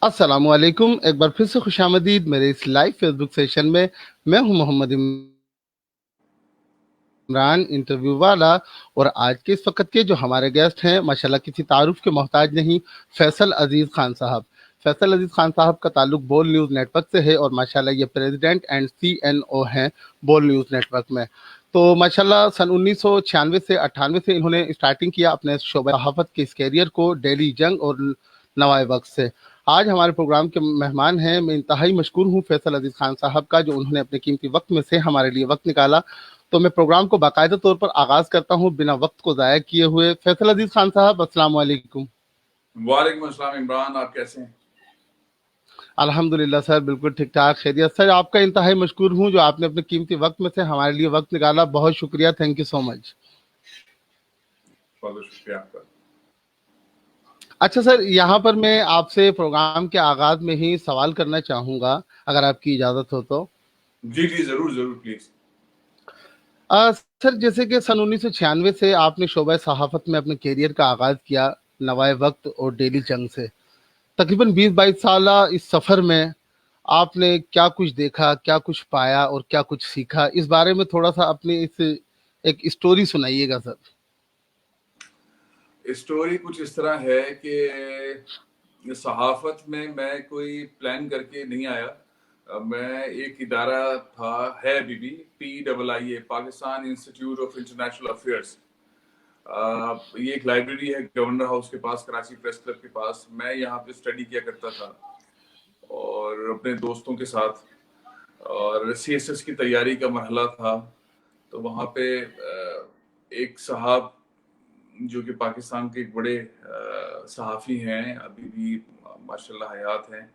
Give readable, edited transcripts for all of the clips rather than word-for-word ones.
अस्सलामुअलैकुम। एक बार फिर से खुशामदीद मेरे इस लाइव फेसबुक सेशन में। मैं हूं मोहम्मद इमरान, इंटरव्यू वाला। और आज के इस वक्त के जो हमारे गेस्ट हैं, माशाल्लाह किसी तारुफ के मोहताज नहीं, फैसल अजीज खान साहब। फैसल अजीज खान साहब का ताल्लुक बोल न्यूज़ नेटवर्क से है और माशाल्लाह ये प्रेसिडेंट एंड CNO हैं बोल न्यूज़ नेटवर्क में। तो माशाल्लाह सन 1996 से 98 से इन्होंने स्टार्टिंग किया अपने शोबे सहाफ़त के इस कैरियर को डेली जंग और नवाए वक्त से। आज हमारे प्रोग्राम के मेहमान हैं। मैं इंतहाई मशकूर हूँ फैसल अजीज खान साहब का, जो उन्होंने अपने कीमती वक्त में से हमारे लिए वक्त निकाला। तो मैं प्रोग्राम को बाकायदा तौर पर आगाज करता हूँ बिना वक्त को ज़ाया किए हुए। फैसल अजीज खान साहब, अस्सलाम वालेकुम। वालेकुम अस्सलाम इमरान, आप कैसे हैं? अल्हम्दुलिल्लाह सर, बिल्कुल ठीक ठाक खैरियत। सर आपका इंतहाई मशकूर हूँ जो आपने अपने कीमती वक्त में से हमारे लिए वक्त निकाला। बहुत शुक्रिया, थैंक यू सो मच। बहुत बहुत शुक्रिया आपका। अच्छा सर, यहाँ पर मैं आपसे प्रोग्राम के आगाज में ही सवाल करना चाहूँगा, अगर आपकी इजाज़त हो तो। जी जी, जरूर जरूर, प्लीज। सर जैसे कि सन 1996 से आपने शोबा सहाफ़त में अपने करियर का आगाज़ किया, नवाए वक्त और डेली जंग से। तकरीबन 20-22 साल इस सफ़र में आपने क्या कुछ देखा, क्या कुछ पाया और क्या कुछ सीखा? इस बारे में थोड़ा-सा अपनी इस एक स्टोरी सुनाइएगा सर। स्टोरी कुछ इस तरह है कि सहाफत में मैं कोई प्लान करके नहीं आया। मैं एक इदारा था, है अभी भी, PIIA, Pakistan institute of international affairs. ये एक लाइब्रेरी है गवर्नर हाउस के पास, कराची प्रेस क्लब के पास। मैं यहाँ पे स्टडी किया करता था और अपने दोस्तों के साथ, और CSS की तैयारी का मरहला था। तो वहाँ पे एक साहब जो कि पाकिस्तान के एक बड़े सहाफ़ी हैं, अभी भी माशाल्लाह हयात हैं,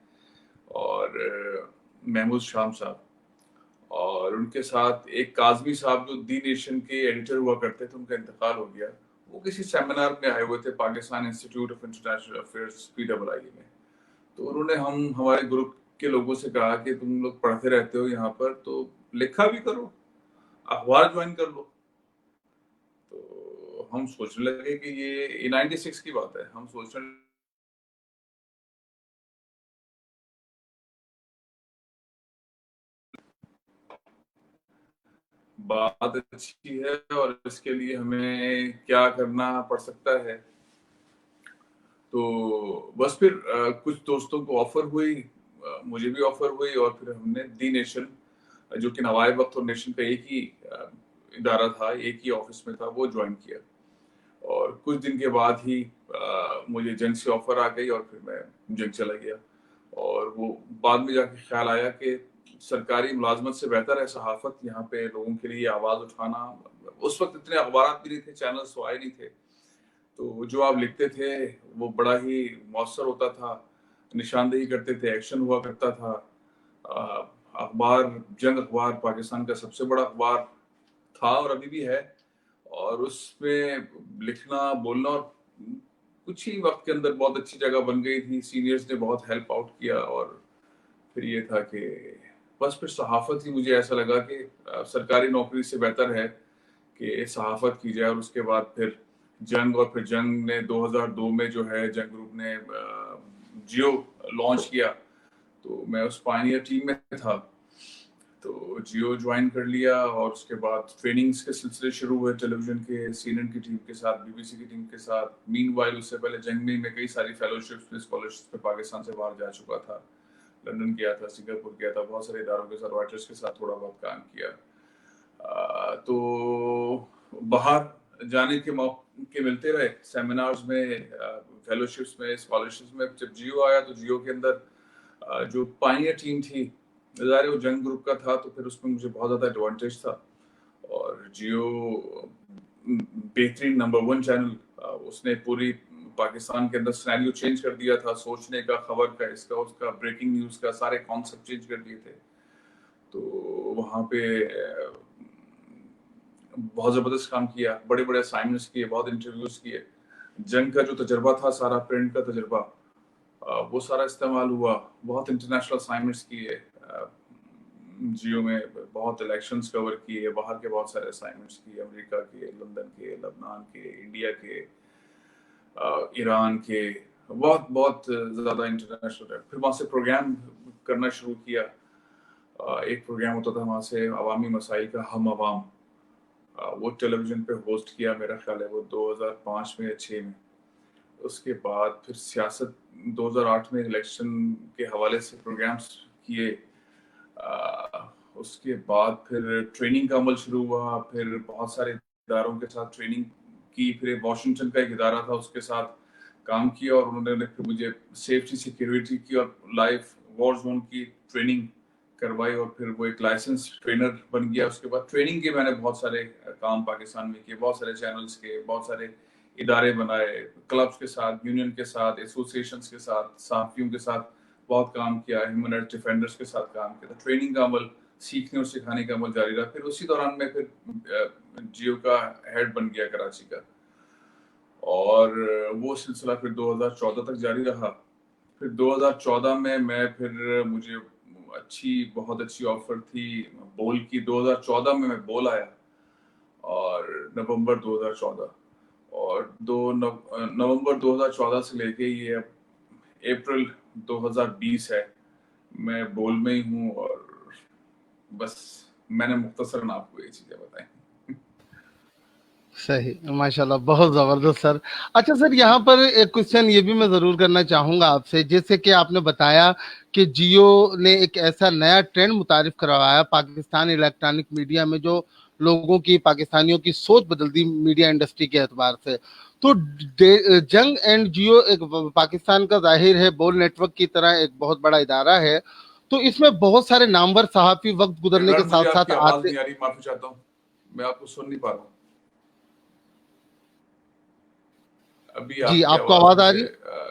और महमूद शाम साहब, और उनके साथ एक काजमी साहब जो दी नेशन के एडिटर हुआ करते थे, उनका इंतकाल हो गया। वो किसी सेमिनार में आए हुए थे Pakistan institute of international affairs PIIA में। तो उन्होंने हमारे ग्रुप के लोगों से कहा कि तुम लोग पढ़ते रहते हो यहाँ पर, तो लिखा भी करो, अखबार ज्वाइन कर लो। तो हम सोचने लगे कि ये 96 की बात है, हम सोचने बात अच्छी है और इसके लिए हमें क्या करना पड़ सकता है। तो बस फिर कुछ दोस्तों को ऑफर हुई, मुझे भी ऑफर हुई, और फिर हमने दी नेशन, जो कि नवाए वक्त और नेशन का एक ही इदारा था, एक ही ऑफिस में था, वो ज्वाइन किया। और कुछ दिन के बाद ही मुझे जंग से ऑफर आ गई और फिर मैं जंग चला गया। और वो बाद में जाके ख्याल आया कि सरकारी मुलाजमत से बेहतर है सहाफत, यहाँ पे लोगों के लिए आवाज उठाना। उस वक्त इतने अखबार भी नहीं थे, चैनल्स तो आए नहीं थे, तो जो आप लिखते थे वो बड़ा ही मौसर होता था, निशानदेही करते थे, एक्शन हुआ करता था। अखबार, जंग अखबार पाकिस्तान का सबसे बड़ा अखबार था और अभी भी है। और उसमें लिखना बोलना, और कुछ ही वक्त के अंदर बहुत अच्छी जगह बन गई थी। सीनियर्स ने बहुत हेल्प आउट किया, और फिर ये था कि बस फिर सहाफत ही, मुझे ऐसा लगा कि सरकारी नौकरी से बेहतर है कि सहाफत की जाए। और उसके बाद फिर जंग, और फिर जंग ने 2002 में जो है, जंग ग्रुप ने जियो लॉन्च किया, तो मैं उस पायनियर टीम में था। तो जियो ज्वाइन कर लिया, और उसके बाद ट्रेनिंग्स के सिलसिले शुरू हुए टेलीविजन के, CNN की टीम के साथ, BBC की टीम के साथ। मीनवाइल उससे पहले जंग में मैं कई सारी फेलोशिप्स में, स्कॉलरशिप्स में पाकिस्तान से बाहर जा चुका था। लंदन गया था, सिंगापुर गया था, बहुत सारे इदारों के साथ, रॉयटर्स के साथ थोड़ा बहुत काम किया। तो बाहर जाने के मौके मिलते रहे, सेमिनार्स में, फेलोशिप्स में, स्कॉलरशिप्स में। जब जियो आया तो जियो के अंदर जो पायनियर टीम थी, ज़ाहिर वो जंग ग्रुप का था, तो फिर उसमें मुझे बहुत ज़्यादा एडवांटेज था। और जियो बेहतरीन नंबर 1 चैनल, उसने पूरी पाकिस्तान के अंदर सिनेरियो चेंज कर दिया था, सोचने का, खबर का, इसका उसका, ब्रेकिंग न्यूज़ का, सारे कॉन्सेप्ट चेंज कर दिए थे। तो वहाँ पे बहुत ज़बरदस्त काम किया, बड़े बड़े असाइनमेंट्स किए, बहुत इंटरव्यूज किए। जंग का जो तजर्बा था, सारा प्रिंट का तजर्बा, वो सारा इस्तेमाल हुआ। बहुत इंटरनेशनल असाइनमेंट्स किए, जियो में बहुत इलेक्शंस कवर किए, बाहर के बहुत सारे असाइनमेंट्स किए, अमेरिका के, लंदन के, लबनान के, इंडिया के, ईरान के, बहुत बहुत ज़्यादा इंटरनेशनल है। फिर वहाँ से प्रोग्राम करना शुरू किया। एक प्रोग्राम होता था वहाँ से अवामी मसाइल का हम अवाम, वो टेलीविज़न पे होस्ट किया, मेरा ख़्याल है वो 2005 में या 6 में। उसके बाद फिर सियासत 2008 में इलेक्शन के हवाले से प्रोग्राम्स किए। उसके बाद फिर ट्रेनिंग का अमल शुरू हुआ, फिर बहुत सारे इदारों के साथ ट्रेनिंग की, फिर वाशिंगटन का एक इदारा था उसके साथ काम किया और उन्होंने फिर मुझे सेफ्टी सिक्योरिटी की और लाइव वॉर जोन की ट्रेनिंग करवाई और फिर वो एक लाइसेंस ट्रेनर बन गया। उसके बाद ट्रेनिंग के मैंने बहुत सारे काम पाकिस्तान में किए, बहुत सारे चैनल्स के, बहुत सारे इदारे बनाए, क्लब्स के साथ, यूनियन के साथ, एसोसिएशंस के साथ, सहाफ़ियों के साथ बहुत काम किया, ह्यूमन राइट्स डिफेंडर्स के साथ काम किया। तो ट्रेनिंग का अमल, सीखने और सिखाने का अमल जारी रहा। फिर उसी दौरान मैं फिर जियो का हेड बन गया कराची का, और वो सिलसिला फिर 2014 तक जारी रहा। फिर 2014 में मुझे बहुत अच्छी ऑफर थी बोल की। 2014 में मैं बोल आया और नवंबर 2014, और नवंबर 2014 से लेके ये अप्रैल 2020 है, मैं बोल में ही हूँ। और बस मैंने मुख्तसरन आपको ये चीजें बताई। सही, माशाल्लाह, बहुत ज़बरदस्त सर। अच्छा सर, यहाँ पर एक क्वेश्चन ये भी मैं ज़रूर करना चाहूँगा आपसे। जैसे कि आपने बताया कि जियो ने एक ऐसा नया ट्रेंड मुतारिफ करवाया पाकिस्तान इलेक्ट्रॉनिक मीडिया में, जो लोगों की, पाकिस्तानियों की सोच बदल दी मीडिया इंडस्ट्री के एतबार से। तो जंग एंड जियो एक पाकिस्तान का, जाहिर है, बोल नेटवर्क की तरह एक बहुत बड़ा इदारा है। तो इसमें बहुत सारे नामवर सहाफ़ी वक्त गुजरने के इमरान, मुझे साथ साथ आपकी आवाज आते। नहीं आ रही, माफी चाहता हूँ, मैं आपको सुन नहीं पा रहा हूँ। अभी जी, आपकी आपको आवाज आवाज आ मुझे रही है?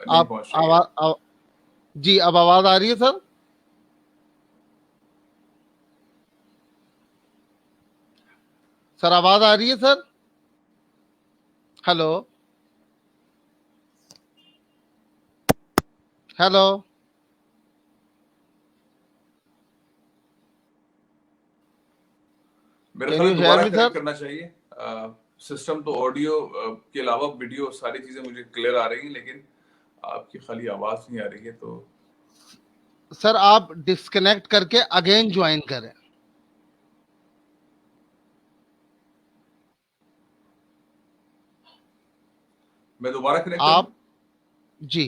नहीं आप पहुंच रही है। आवाज, जी, अब आवाज आ रही है सर? सर, आवाज आ रही है सर? हेलो? हेलो? मेरा कैन ख्याल यू है हेयर दोबारा मी कनेक्ट सर? करना चाहिए। सिस्टम तो ऑडियो के अलावा वीडियो सारी चीजें मुझे क्लियर आ रही हैं, लेकिन आपकी खाली आवाज नहीं आ रही है। तो सर, आप डिस्कनेक्ट करके अगेन ज्वाइन करें। मैं दोबारा कनेक्ट करूं? आप, जी,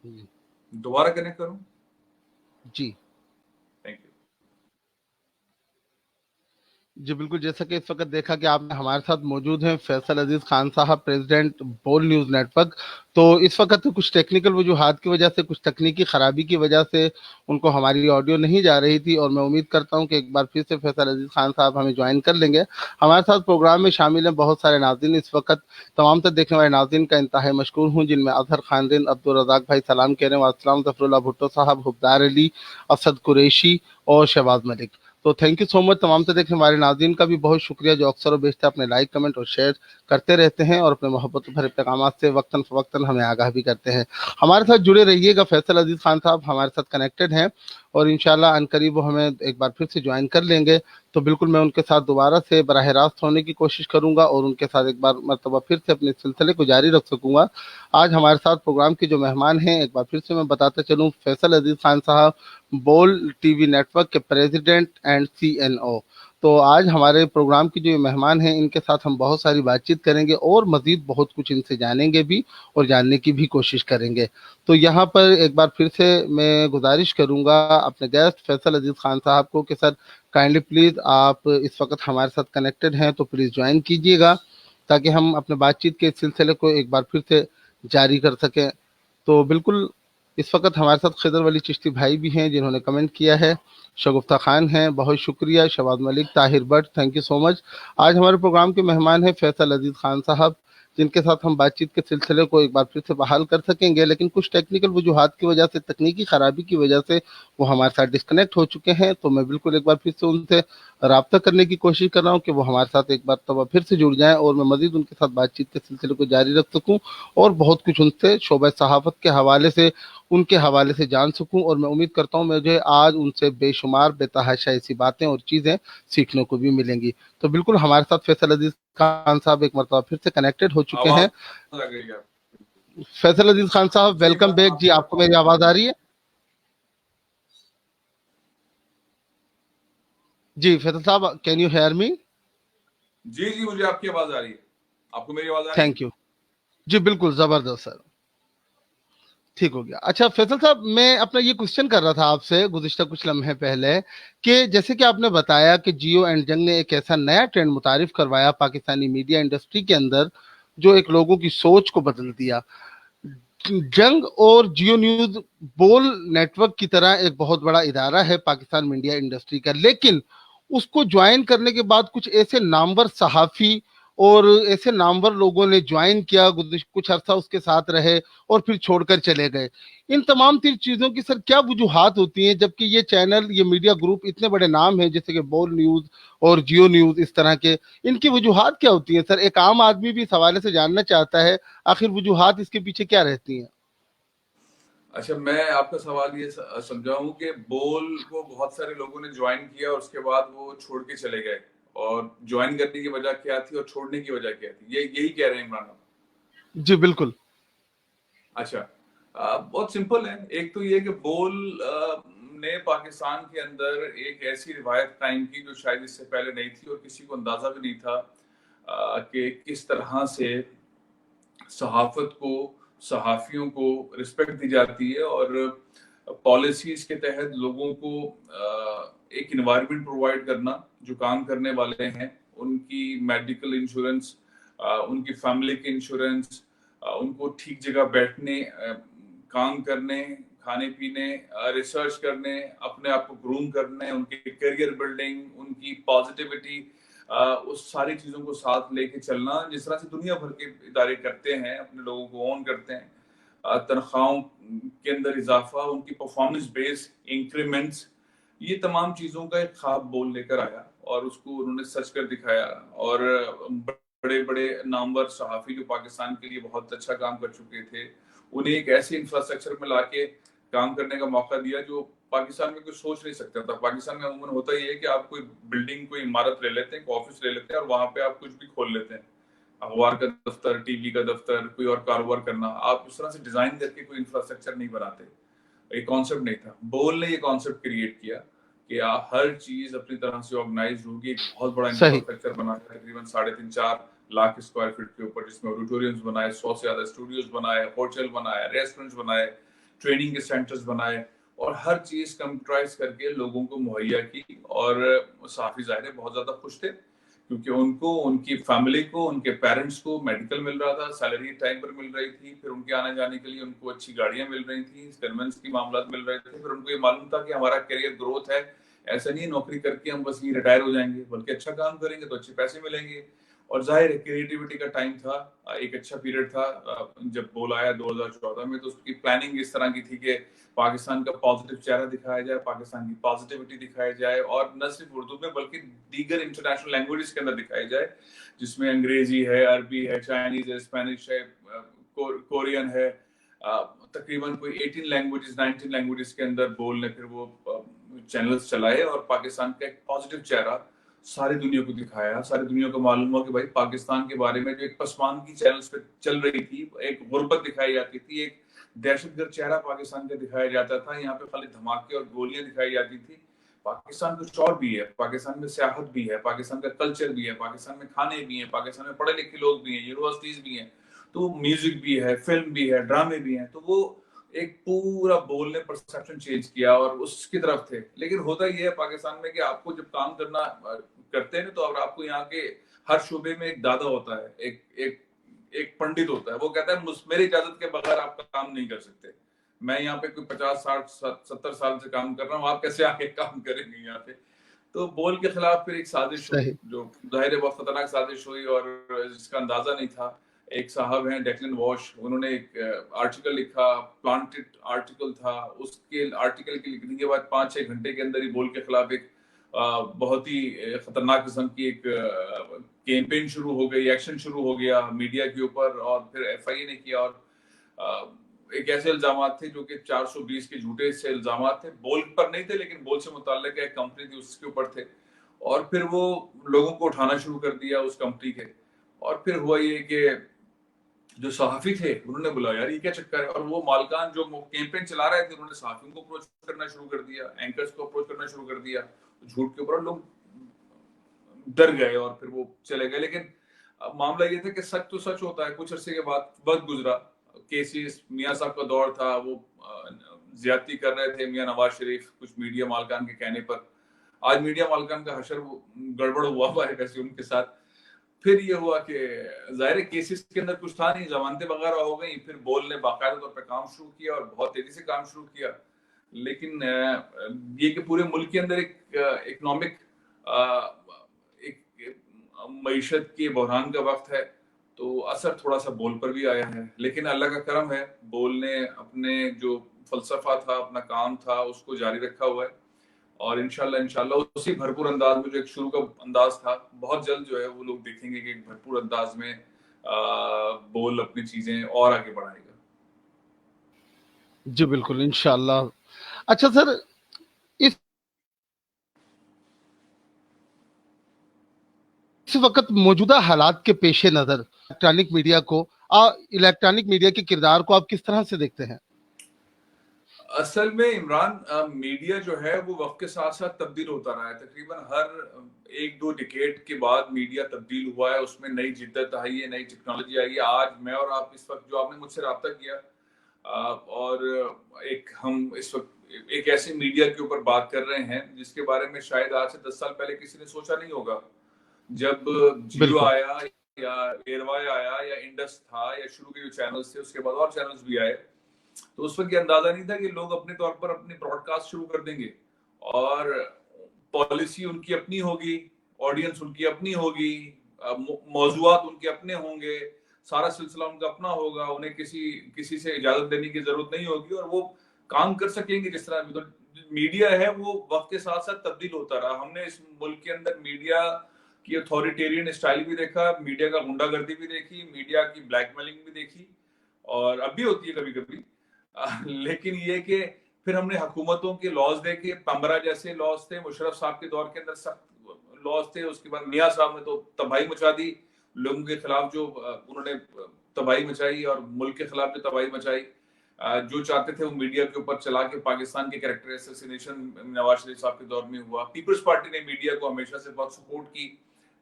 जी, दोबारा कनेक्ट करूं? जी, थैंक यू। जी, बिल्कुल। जैसा कि इस वक्त देखा कि आपने हमारे साथ मौजूद हैं फैसल अजीज खान साहब, प्रेसिडेंट बोल न्यूज़ नेटवर्क। तो इस वक्त कुछ टेक्निकल वजूहात की वजह से, कुछ तकनीकी खराबी की वजह से उनको हमारी ऑडियो नहीं जा रही थी, और मैं उम्मीद करता हूं कि एक बार फिर से फैसल अजीज खान साहब हमें ज्वाइन कर लेंगे। हमारे साथ प्रोग्राम में शामिल हैं बहुत सारे नाज़रीन इस वक्त। तमाम तर देखने वाले नाज़रीन का इंतहाई मशकूर हूँ, जिनमें अजहर खानरिन, अब्दुल रज़ाक भाई सलाम कह रहे हैं, वास्सलाम, ज़फ़रुल्लाह भुट्टो साहब, हुब्बार अली, असद कुरैशी और शहबाज मलिक। तो थैंक यू सो मच। तमाम से देखने हमारे नाज़रीन का भी बहुत शुक्रिया, जो अक्सर और बेशतर अपने लाइक, कमेंट और शेयर करते रहते हैं, और अपने मोहब्बत भरे पैगाम से वक्तन फ़वक्तन हमें आगाह भी करते हैं। हमारे साथ जुड़े रहिएगा। फैसल अजीज़ खान साहब हमारे साथ कनेक्टेड हैं, और इंशाल्लाह अनकरीब वो हमें एक बार फिर से ज्वाइन कर लेंगे। तो बिल्कुल मैं उनके साथ दोबारा से बराह रास्त होने की कोशिश करूंगा, और उनके साथ एक बार मरतबा फिर से अपने सिलसिले को जारी रख सकूंगा। आज हमारे साथ प्रोग्राम के जो मेहमान हैं, एक बार फिर से मैं बताता चलूँ, फैसल अजीज खान साहब बोल टीवी नेटवर्क के प्रेसिडेंट एंड सीएनओ। तो आज हमारे प्रोग्राम के जो मेहमान हैं, इनके साथ हम बहुत सारी बातचीत करेंगे, और मजीद बहुत कुछ इनसे जानेंगे भी, और जानने की भी कोशिश करेंगे। तो यहाँ पर एक बार फिर से मैं गुजारिश करूंगा अपने गेस्ट फैसल अजीज खान साहब को कि सर, काइंडली प्लीज, आप इस वक्त हमारे साथ कनेक्टेड हैं तो प्लीज ज्वाइन कीजिएगा, ताकि हम अपने बातचीत के इस सिलसिले को एक बार फिर से जारी कर सकें। तो बिल्कुल, इस वक्त हमारे साथ खिदर वली चिश्ती भाई भी हैं, जिन्होंने कमेंट किया है। शगुफ्ता खान हैं, बहुत शुक्रिया। Shahbaz Malik, Tahir Bhatt, thank you so much. आज हमारे प्रोग्राम के मेहमान हैं फैसल अजीज खान साहब, जिनके साथ हम बातचीत के सिलसिले को एक बार फिर से बहाल कर सकेंगे, लेकिन कुछ टेक्निकल वजूहात की वजह से, तकनीकी खराबी की वजह से वो हमारे साथ डिस्कनेक्ट हो चुके हैं। तो मैं बिल्कुल एक बार फिर से उनसे राब्ता करने की कोशिश कर रहा हूँ कि वो हमारे साथ एक बार तब फिर से जुड़ जाएं, और मैं मजीद उनके साथ बातचीत के सिलसिले को जारी रख सकूँ, और बहुत कुछ उनसे शोबा सहाफ़त के हवाले से, उनके हवाले से जान सकूं। और मैं उम्मीद करता हूं मुझे आज उनसे बेशुमार, बेतहाशा ऐसी बातें और चीज़ें सीखने को भी मिलेंगी। तो बिल्कुल हमारे साथ फैसल अजीज खान साहब एक मरतबा फिर से कनेक्टेड हो चुके हैं। आवाज आ गई है। फैसल अजीज खान साहब, जी वेलकम मैं बैक जी। आपको आपको मेरी आवाज आ रही है? जी फैसल साहब, कैन यू हेयर मी? जी जी मुझे आपकी आवाज आ रही है। आपको मेरी आवाज आ रही है? Thank you. जी बिल्कुल जबरदस्त सर। ठीक हो गया। अच्छा फैसल साहब, मैं अपना ये क्वेश्चन कर रहा था आपसे गुज़िश्ता कुछ लम्हे पहले, कि जैसे कि आपने बताया कि जियो एंड जंग ने एक ऐसा नया ट्रेंड मुतारिफ करवाया पाकिस्तानी मीडिया इंडस्ट्री के अंदर, जो एक लोगों की सोच को बदल दिया। जंग और जियो न्यूज बोल नेटवर्क की तरह एक बहुत बड़ा इदारा है पाकिस्तान मीडिया इंडस्ट्री का, लेकिन उसको ज्वाइन करने के बाद कुछ ऐसे नामवर सहाफ़ी और ऐसे नामवर लोगों ने ज्वाइन किया, कुछ अरसा उसके साथ रहे और फिर छोड़कर चले गए। इन तमाम तीन चीज़ों की सर क्या वजूहात होती हैं, जबकि ये चैनल, ये मीडिया ग्रुप इतने बड़े नाम हैं जैसे कि बोल न्यूज़ और जियो न्यूज़ इस तरह के, इनकी वजूहात क्या होती हैं सर? एक आम आदमी भी इस हवाले से जानना चाहता है, आखिर वजूहात इसके पीछे क्या रहती हैं? अच्छा, मैं आपका सवाल ये समझाऊं कि बोल को बहुत सारे लोगों ने ज्वाइन किया और उसके बाद वो छोड़ के चले गए, और ज्वाइन करने की वजह क्या थी और छोड़ने की वजह क्या थी, ये यही कह रहे हैं इमरान आप? जी बिल्कुल। अच्छा, बहुत सिंपल है। एक तो ये कि बोल ने पाकिस्तान के अंदर एक ऐसी रिवायत कायम की जो शायद इससे पहले नहीं थी और किसी को अंदाजा भी नहीं था कि किस तरह से सहाफत को, सहाफियों को रिस्पेक्ट दी जाती है और पॉलिसीज के तहत लोगों को एक इन्वायरमेंट प्रोवाइड करना, जो काम करने वाले हैं उनकी मेडिकल इंश्योरेंस, उनकी फैमिली के इंश्योरेंस, उनको ठीक जगह बैठने, काम करने, खाने पीने, रिसर्च करने, अपने आप को ग्रूम करने, उनके करियर बिल्डिंग, उनकी पॉजिटिविटी, उस सारी चीजों को साथ लेके चलना, जिस तरह से दुनिया भर के इदारे करते हैं, अपने लोगों को ऑन करते हैं, तनख्वाहों के अंदर इजाफा, उनकी परफॉर्मेंस बेस्ड इंक्रीमेंट्स, ये तमाम चीजों का एक ख्वाब बोल लेकर आया और उसको उन्होंने सच कर दिखाया। और बड़े बड़े नामवर सहाफी जो पाकिस्तान के लिए बहुत अच्छा काम कर चुके थे, उन्हें एक ऐसे इंफ्रास्ट्रक्चर में लाके काम करने का मौका दिया जो पाकिस्तान में कोई सोच नहीं सकता था। पाकिस्तान में अमूमन होता ही है कि आप कोई बिल्डिंग, कोई इमारत ले लेते हैं, ऑफिस ले लेते हैं और वहां पे आप कुछ भी खोल लेते हैं, अखबार का दफ्तर, टीवी का दफ्तर, कोई और कारोबार करना। आप उस तरह से डिजाइन करके कोई इंफ्रास्ट्रक्चर नहीं बनाते, एक कॉन्सेप्ट नहीं था। बोल ने ये कॉन्सेप्ट क्रिएट किया कि हर चीज अपनी तरह से ऑर्गेनाइज होगी, एक बहुत बड़ा सही। इंफ्रास्ट्रक्चर बनाया तकरीबन 3.5-4 लाख स्क्वायर फीट के ऊपर, जिसमें ऑडिटोरियम्स बनाए, 100 से ज्यादा स्टूडियोज बनाए, होटल बनाए, रेस्टोरेंट्स बनाए, ट्रेनिंग के सेंटर्स बनाए, और हर चीज कंप्यूटराइज करके लोगों को मुहैया की। और साफी जाहिर है बहुत ज्यादा खुश थे, क्योंकि उनको, उनकी फैमिली को, उनके पेरेंट्स को मेडिकल मिल रहा था, सैलरी टाइम पर मिल रही थी, फिर उनके आने जाने के लिए उनको अच्छी गाड़ियां मिल रही थी, कन्वेंस की मामला मिल रहे थे, फिर उनको ये मालूम था कि हमारा करियर ग्रोथ है, ऐसा नहीं है नौकरी करके हम बस यही रिटायर हो जाएंगे, बल्कि अच्छा काम करेंगे तो अच्छे पैसे मिलेंगे। और जाहिर है क्रिएटिविटी का टाइम था, एक अच्छा पीरियड था। जब बोल आया 2014 में, तो उसकी प्लानिंग इस तरह की थी कि पाकिस्तान का पॉजिटिव चेहरा दिखाया जाए, पाकिस्तान की पॉजिटिविटी दिखाई जाए, और न सिर्फ उर्दू में बल्कि दीगर इंटरनेशनल लैंग्वेजेस के अंदर दिखाई जाए, जिसमें अंग्रेजी है, अरबी है, चाइनीज है, स्पेनिश है, कोरियन है, तकरीबन कोई 18 लैंग्वेजेस, 19 लैंग्वेजेस के अंदर बोलने फिर वो चैनल्स चलाए और पाकिस्तान का एक पॉजिटिव चेहरा सारी दुनिया को दिखाया। सारी दुनिया को मालूम हुआ कि भाई पाकिस्तान के बारे में जो एक पसमानगी चैनल्स पे चल रही थी, एक गुर्बत दिखाई जाती थी, एक दहशतगर्द चेहरा पाकिस्तान का दिखाया जाता था, यहाँ पे खाली धमाके और गोलियां दिखाई जाती थी। पाकिस्तान कुछ और भी है, पाकिस्तान में सियाहत भी है, पाकिस्तान का कल्चर भी है, पाकिस्तान में खाने भी हैं, पाकिस्तान में पढ़े लिखे लोग भी हैं, यूनिवर्सिटीज भी हैं, तो म्यूजिक भी है, फिल्म भी है, ड्रामे भी हैं। तो वो एक पूरा बोल ने परसेप्शन चेंज किया और उसकी तरफ थे। लेकिन होता ये है पाकिस्तान में कि आपको जब काम करना करते हैं तो आपको यहाँ के हर शोबे में एक दादा होता है, एक एक एक पंडित होता है, वो कहता है मेरी इजाजत के बगैर आप काम नहीं कर सकते। मैं यहाँ पे कोई 50-60-70 साल से काम कर रहा हूँ, आप कैसे आके काम करेंगे यहाँ पे? तो बोल के खिलाफ फिर एक साजिश हुई, सही। जो जाहिर है बहुत खतरनाक साजिश हुई और जिसका अंदाजा नहीं था। एक साहब हैं डेक्लन वॉश, उन्होंने एक आर्टिकल लिखा, प्लांटेड आर्टिकल था, उसके आर्टिकल के लिखने के बाद 5-6 घंटे के अंदर ही बोल के खिलाफ एक बहुत ही खतरनाक किस्म की एक कैंपेन शुरू हो गई, एक्शन शुरू हो गया मीडिया के ऊपर, और फिर एफआईए ने किया। और एक ऐसे इल्जाम थे जो कि 420 के झूठे से इल्जाम थे, बोल पर नहीं थे लेकिन बोल से मुताल्लिक एक कंपनी थी उसके ऊपर थे। और फिर वो लोगों को उठाना शुरू कर दिया उस कंपनी के। और फिर हुआ ये कि जो सहाफी थे उन्होंने बोला यार ये क्या चक्कर है, और वो मालकान जो कैंपेन चला रहे थे उन्होंने सहाफियों को अप्रोच करना शुरू कर दिया, एंकर्स को अप्रोच करना शुरू कर दिया झूठ के ऊपर। लोग डर गए और फिर वो चले गए। लेकिन मामला ये था कि सच तो सच होता है। कुछ अरसे के बाद वक्त गुजरा, केसेस, मियाँ साहब का दौर था, वो ज्यादती कर रहे थे मियाँ नवाज शरीफ कुछ मीडिया मालकान के कहने पर। आज मीडिया मालकान का हशर वो गड़बड़ हुआ है वैसे उनके साथ। फिर ये हुआ कि जाहिर है केसेस के अंदर कुछ था नहीं, जमानतें वगैरह हो गई, फिर बोल ने बाकायदा तौर पर काम शुरू किया और बहुत तेजी से काम शुरू किया। लेकिन ये कि पूरे मुल्क के अंदर एक इकोनॉमिक एक मईशत के बहरान का वक्त है, तो असर थोड़ा सा बोल पर भी आया है। लेकिन अल्लाह का करम है, बोल ने अपने जो फलसफा था, अपना काम था, उसको जारी रखा हुआ है। और इंशाल्लाह इंशाल्लाह उसी भरपूर अंदाज में जो एक शुरू का अंदाज था, बहुत जल्द जो है वो लोग देखेंगे कि एक भरपूर अंदाज में बोल अपनी चीजें और आगे बढ़ाएगा। जी बिल्कुल, इंशाल्लाह। अच्छा सर, इस इस वक्त मौजूदा हालात के पेश नज़र इलेक्ट्रॉनिक मीडिया के किरदार को आप किस तरह से देखते हैं? असल में इमरान, मीडिया जो है वो वक्त के साथ साथ तब्दील होता रहा है। तकरीबन हर एक दो डिकेड के बाद मीडिया तब्दील हुआ है, उसमें नई जिद्दत आई है, नई टेक्नोलॉजी आई है। आज मैं और आप इस वक्त जो आपने मुझसे रब्ता किया, और एक हम इस वक्त एक ऐसे मीडिया के ऊपर बात कर रहे हैं जिसके बारे में शायद आज से 10 साल पहले किसी ने सोचा नहीं होगा। जब जियो बिल्कुल। आया या एयरवाई आया या इंडस था या शुरू के जो चैनल्स थे, उसके बाद और चैनल्स भी आए, तो उस वक्त ये अंदाजा नहीं था कि लोग अपने तौर पर अपनी ब्रॉडकास्ट शुरू कर देंगे और पॉलिसी उनकी अपनी होगी, ऑडियंस उनकी अपनी होगी, मौजूआत उनके अपने होंगे, सारा सिलसिला उनका अपना होगा, उन्हें किसी किसी से इजाजत देने की जरूरत नहीं होगी और वो काम कर सकेंगे जिस तरह भी। तो मीडिया है वो वक्त के साथ साथ तब्दील होता रहा। हमने इस मुल्क के अंदर मीडिया की अथॉरिटेरियन स्टाइल भी देखा, मीडिया का गुंडागर्दी भी देखी, मीडिया की ब्लैकमेलिंग भी देखी, और अब भी होती है कभी कभी। लेकिन ये कि फिर हमने हुकूमतों के लॉज देखे, पंबरा जैसे लॉज थे, मुशर्रफ साहब के दौर के अंदर सख्त लॉज थे। उसके बाद मियाँ साहब ने तो तबाही मचा दी, लोगों के खिलाफ जो उन्होंने तबाही मचाई और मुल्क के खिलाफ जो तबाही मचाई, जो चाहते थे वो मीडिया के ऊपर चला के पाकिस्तान के कैरेक्टर एसेसिनेशन नवाज शरीफ साहब के दौर में हुआ। पीपल्स पार्टी ने मीडिया को हमेशा से बहुत सपोर्ट की,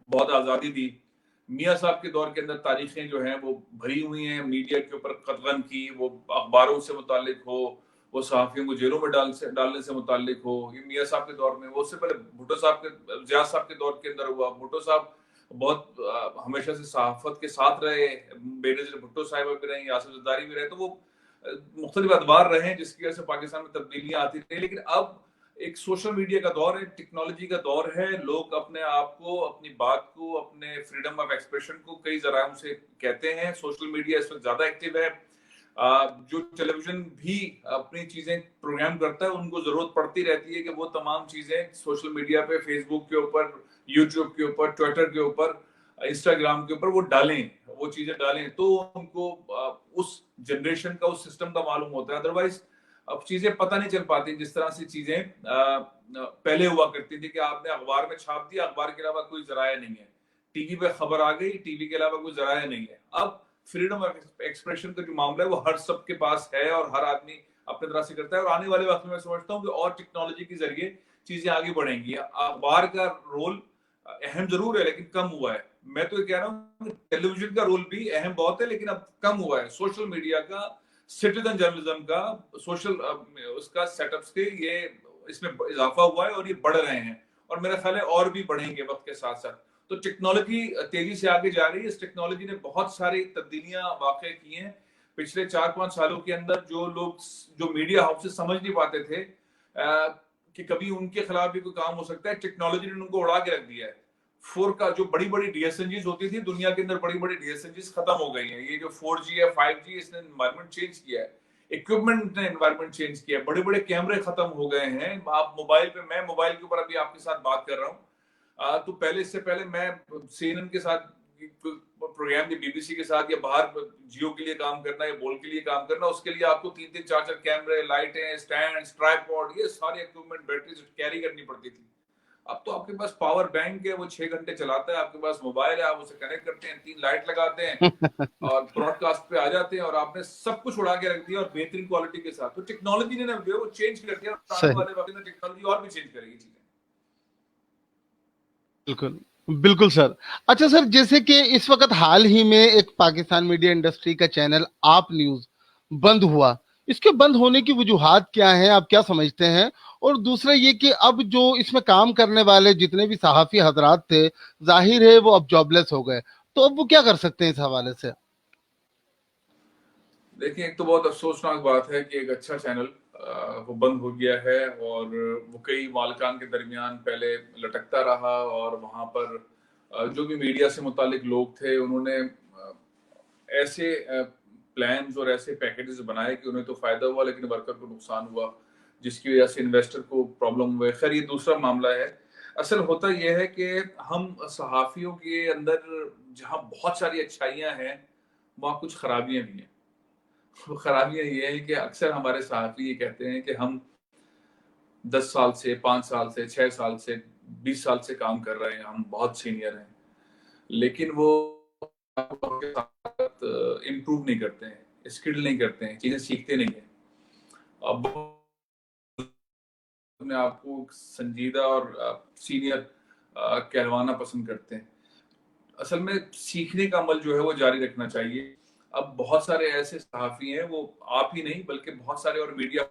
बहुत आजादी दी। मियाँ साहब के दौर के अंदर तारीखें जो हैं वो भरी हुई हैं मीडिया के ऊपर कतलन की, वो अखबारों से मुतालिक हो, वो सहाफियों को जेलों में डालने से मुतालिक हो। ये मियाँ साहब के दौर में, वो उससे पहले भुट्टो साहब के, जिया साहब के दौर के अंदर हुआ। भुट्टो साहब बहुत हमेशा से सहाफत के साथ रहे, बेनजीर भुट्टो साहिबा भी रहे, यासिर जरदारी भी रहे, तो वो मुख्तलिफ अदवार रहे जिसकी वजह से पाकिस्तान में तब्दीलियां आती रही। लेकिन अब एक सोशल मीडिया का दौर है, टेक्नोलॉजी का दौर है, लोग अपने आप को, अपनी बात को, अपने फ्रीडम ऑफ एक्सप्रेशन को कई जरायों से कहते हैं। सोशल मीडिया इस वक्त ज्यादा एक्टिव है। जो टेलीविजन भी अपनी चीजें प्रोग्राम करता है, उनको जरूरत पड़ती रहती है कि वो तमाम चीजें सोशल मीडिया पे, फेसबुक के ऊपर, यूट्यूब के ऊपर, ट्विटर के ऊपर, इंस्टाग्राम के ऊपर वो डालें, वो चीजें डालें, तो उनको उस जनरेशन का, उस सिस्टम का मालूम होता है। अदरवाइज अब चीजें पता नहीं चल पाती जिस तरह से चीजें पहले हुआ करती थी कि आपने अखबार में छाप दिया, अखबार के अलावा कोई जराया नहीं है, टीवी पे खबर आ गई, टीवी के अलावा कोई जराया नहीं है। अब फ्रीडम ऑफ एक्सप्रेशन का जो मामला है वो हर सबके पास है और हर आदमी अपनी तरह से करता है। और आने वाले वक्त में मैं समझता हूँ कि और टेक्नोलॉजी के जरिए चीजें आगे बढ़ेंगी। अखबार का रोल अहम जरूर है लेकिन कम हुआ है। मैं तो ये कह रहा हूँ टेलीविजन का रोल भी अहम बहुत है लेकिन अब कम हुआ है। सोशल मीडिया का, सिटीजन जर्नलिज्म का, सोशल उसका सेटअप्स के ये इसमें इजाफा हुआ है और ये बढ़ रहे हैं और मेरा ख्याल है और भी बढ़ेंगे वक्त के साथ साथ। तो टेक्नोलॉजी तेजी से आगे जा रही है। इस टेक्नोलॉजी ने बहुत सारी तब्दीलियां वाकई की हैं पिछले 4-5 सालों के अंदर। जो लोग, जो मीडिया हाउसेस समझ नहीं पाते थे कि कभी उनके खिलाफ भी कोई काम हो सकता है, टेक्नोलॉजी ने उनको उड़ा के रख दिया है। फोर का जो बड़ी बड़ी डीएसएनजीज होती थी दुनिया के अंदर, बड़ी बड़ी डीएसएनजीज खत्म हो गई हैं। ये जो 4G है, 5G, इसने एनवायरमेंट चेंज किया है, इक्विपमेंट ने एनवायरमेंट चेंज किया है, बड़े बड़े कैमरे खत्म हो गए हैं। आप मोबाइल पे, मैं मोबाइल के ऊपर अभी आपके साथ बात कर रहा हूँ, तो पहले, इससे पहले मैं सीएनएन के साथ प्रोग्राम, बीबीसी के साथ, या बाहर जियो के लिए काम करना या बोल के लिए काम करना, उसके लिए आपको 3-3, 4-4 कैमरे, लाइटें, स्टैंड, ट्राइपॉड, ये सारी इक्विपमेंट, बैटरी कैरी करनी पड़ती थी। अब तो आपके पास पावर बैंक है, वो 6 घंटे चलाता है, आपके पास मोबाइल है, आप उसे कनेक्ट करते हैं, 3 लाइट लगाते हैं और ब्रॉडकास्ट पे आ जाते हैं और आपने सब कुछ उड़ा के रख दिया और बेहतरीन क्वालिटी के साथ। तो टेक्नोलॉजी ने ना जो है वो चेंज कर दिया और आने सही। वाले वक्त में टेक्नोलॉजी और भी चेंज करेगी चीजें। बिल्कुल, बिल्कुल सर। अच्छा सर, जैसे कि इस वक्त हाल ही में एक पाकिस्तान मीडिया इंडस्ट्री का चैनल आप न्यूज़ बंद हुआ। इसके बंद होने की वजूहात क्या हैं, आप क्या समझते हैं? और दूसरा ये कि अब जो इसमें काम करने वाले जितने भी सहाफ़ी हज़रात थे, ज़ाहिर है वो अब जॉबलेस हो गए। तो अब वो क्या कर सकते हैं इस हवाले से? देखिए, एक तो बहुत अफसोसनाक बात है कि एक अच्छा चैनल वो बंद हो गया है और वो कई मालिकान के दरमियान पहले लटकता रहा और वहां पर जो भी मीडिया से मुतालिक लोग थे उन्होंने ऐसे प्लान्स और ऐसे पैकेजेस बनाए कि उन्हें तो फायदा हुआ लेकिन वर्कर को नुकसान हुआ, जिसकी वजह से इन्वेस्टर को प्रॉब्लम हुए। खैर ये दूसरा मामला है। असल होता यह है कि हम सहाफियों के अंदर जहाँ बहुत सारी अच्छाइयाँ हैं वहाँ कुछ खराबियाँ भी हैं। वो खराबियाँ ये है कि अक्सर हमारे सहाफ़ी ये कहते हैं कि हम 10 साल से, 5 साल से, 6 साल से, 20 साल से काम कर रहे हैं, हम बहुत सीनियर हैं। लेकिन वो इम्प्रूव नहीं करते हैं, स्किल नहीं करते हैं, चीज़ें सीखते नहीं हैं। अब अपने आप को संजीदा और सीनियर कहलवाना पसंद करते हैं। असल में सीखने का अमल जो है वो जारी रखना चाहिए। अब बहुत सारे ऐसे सहाफ़ी हैं, वो आप ही नहीं बल्कि बहुत सारे और मीडिया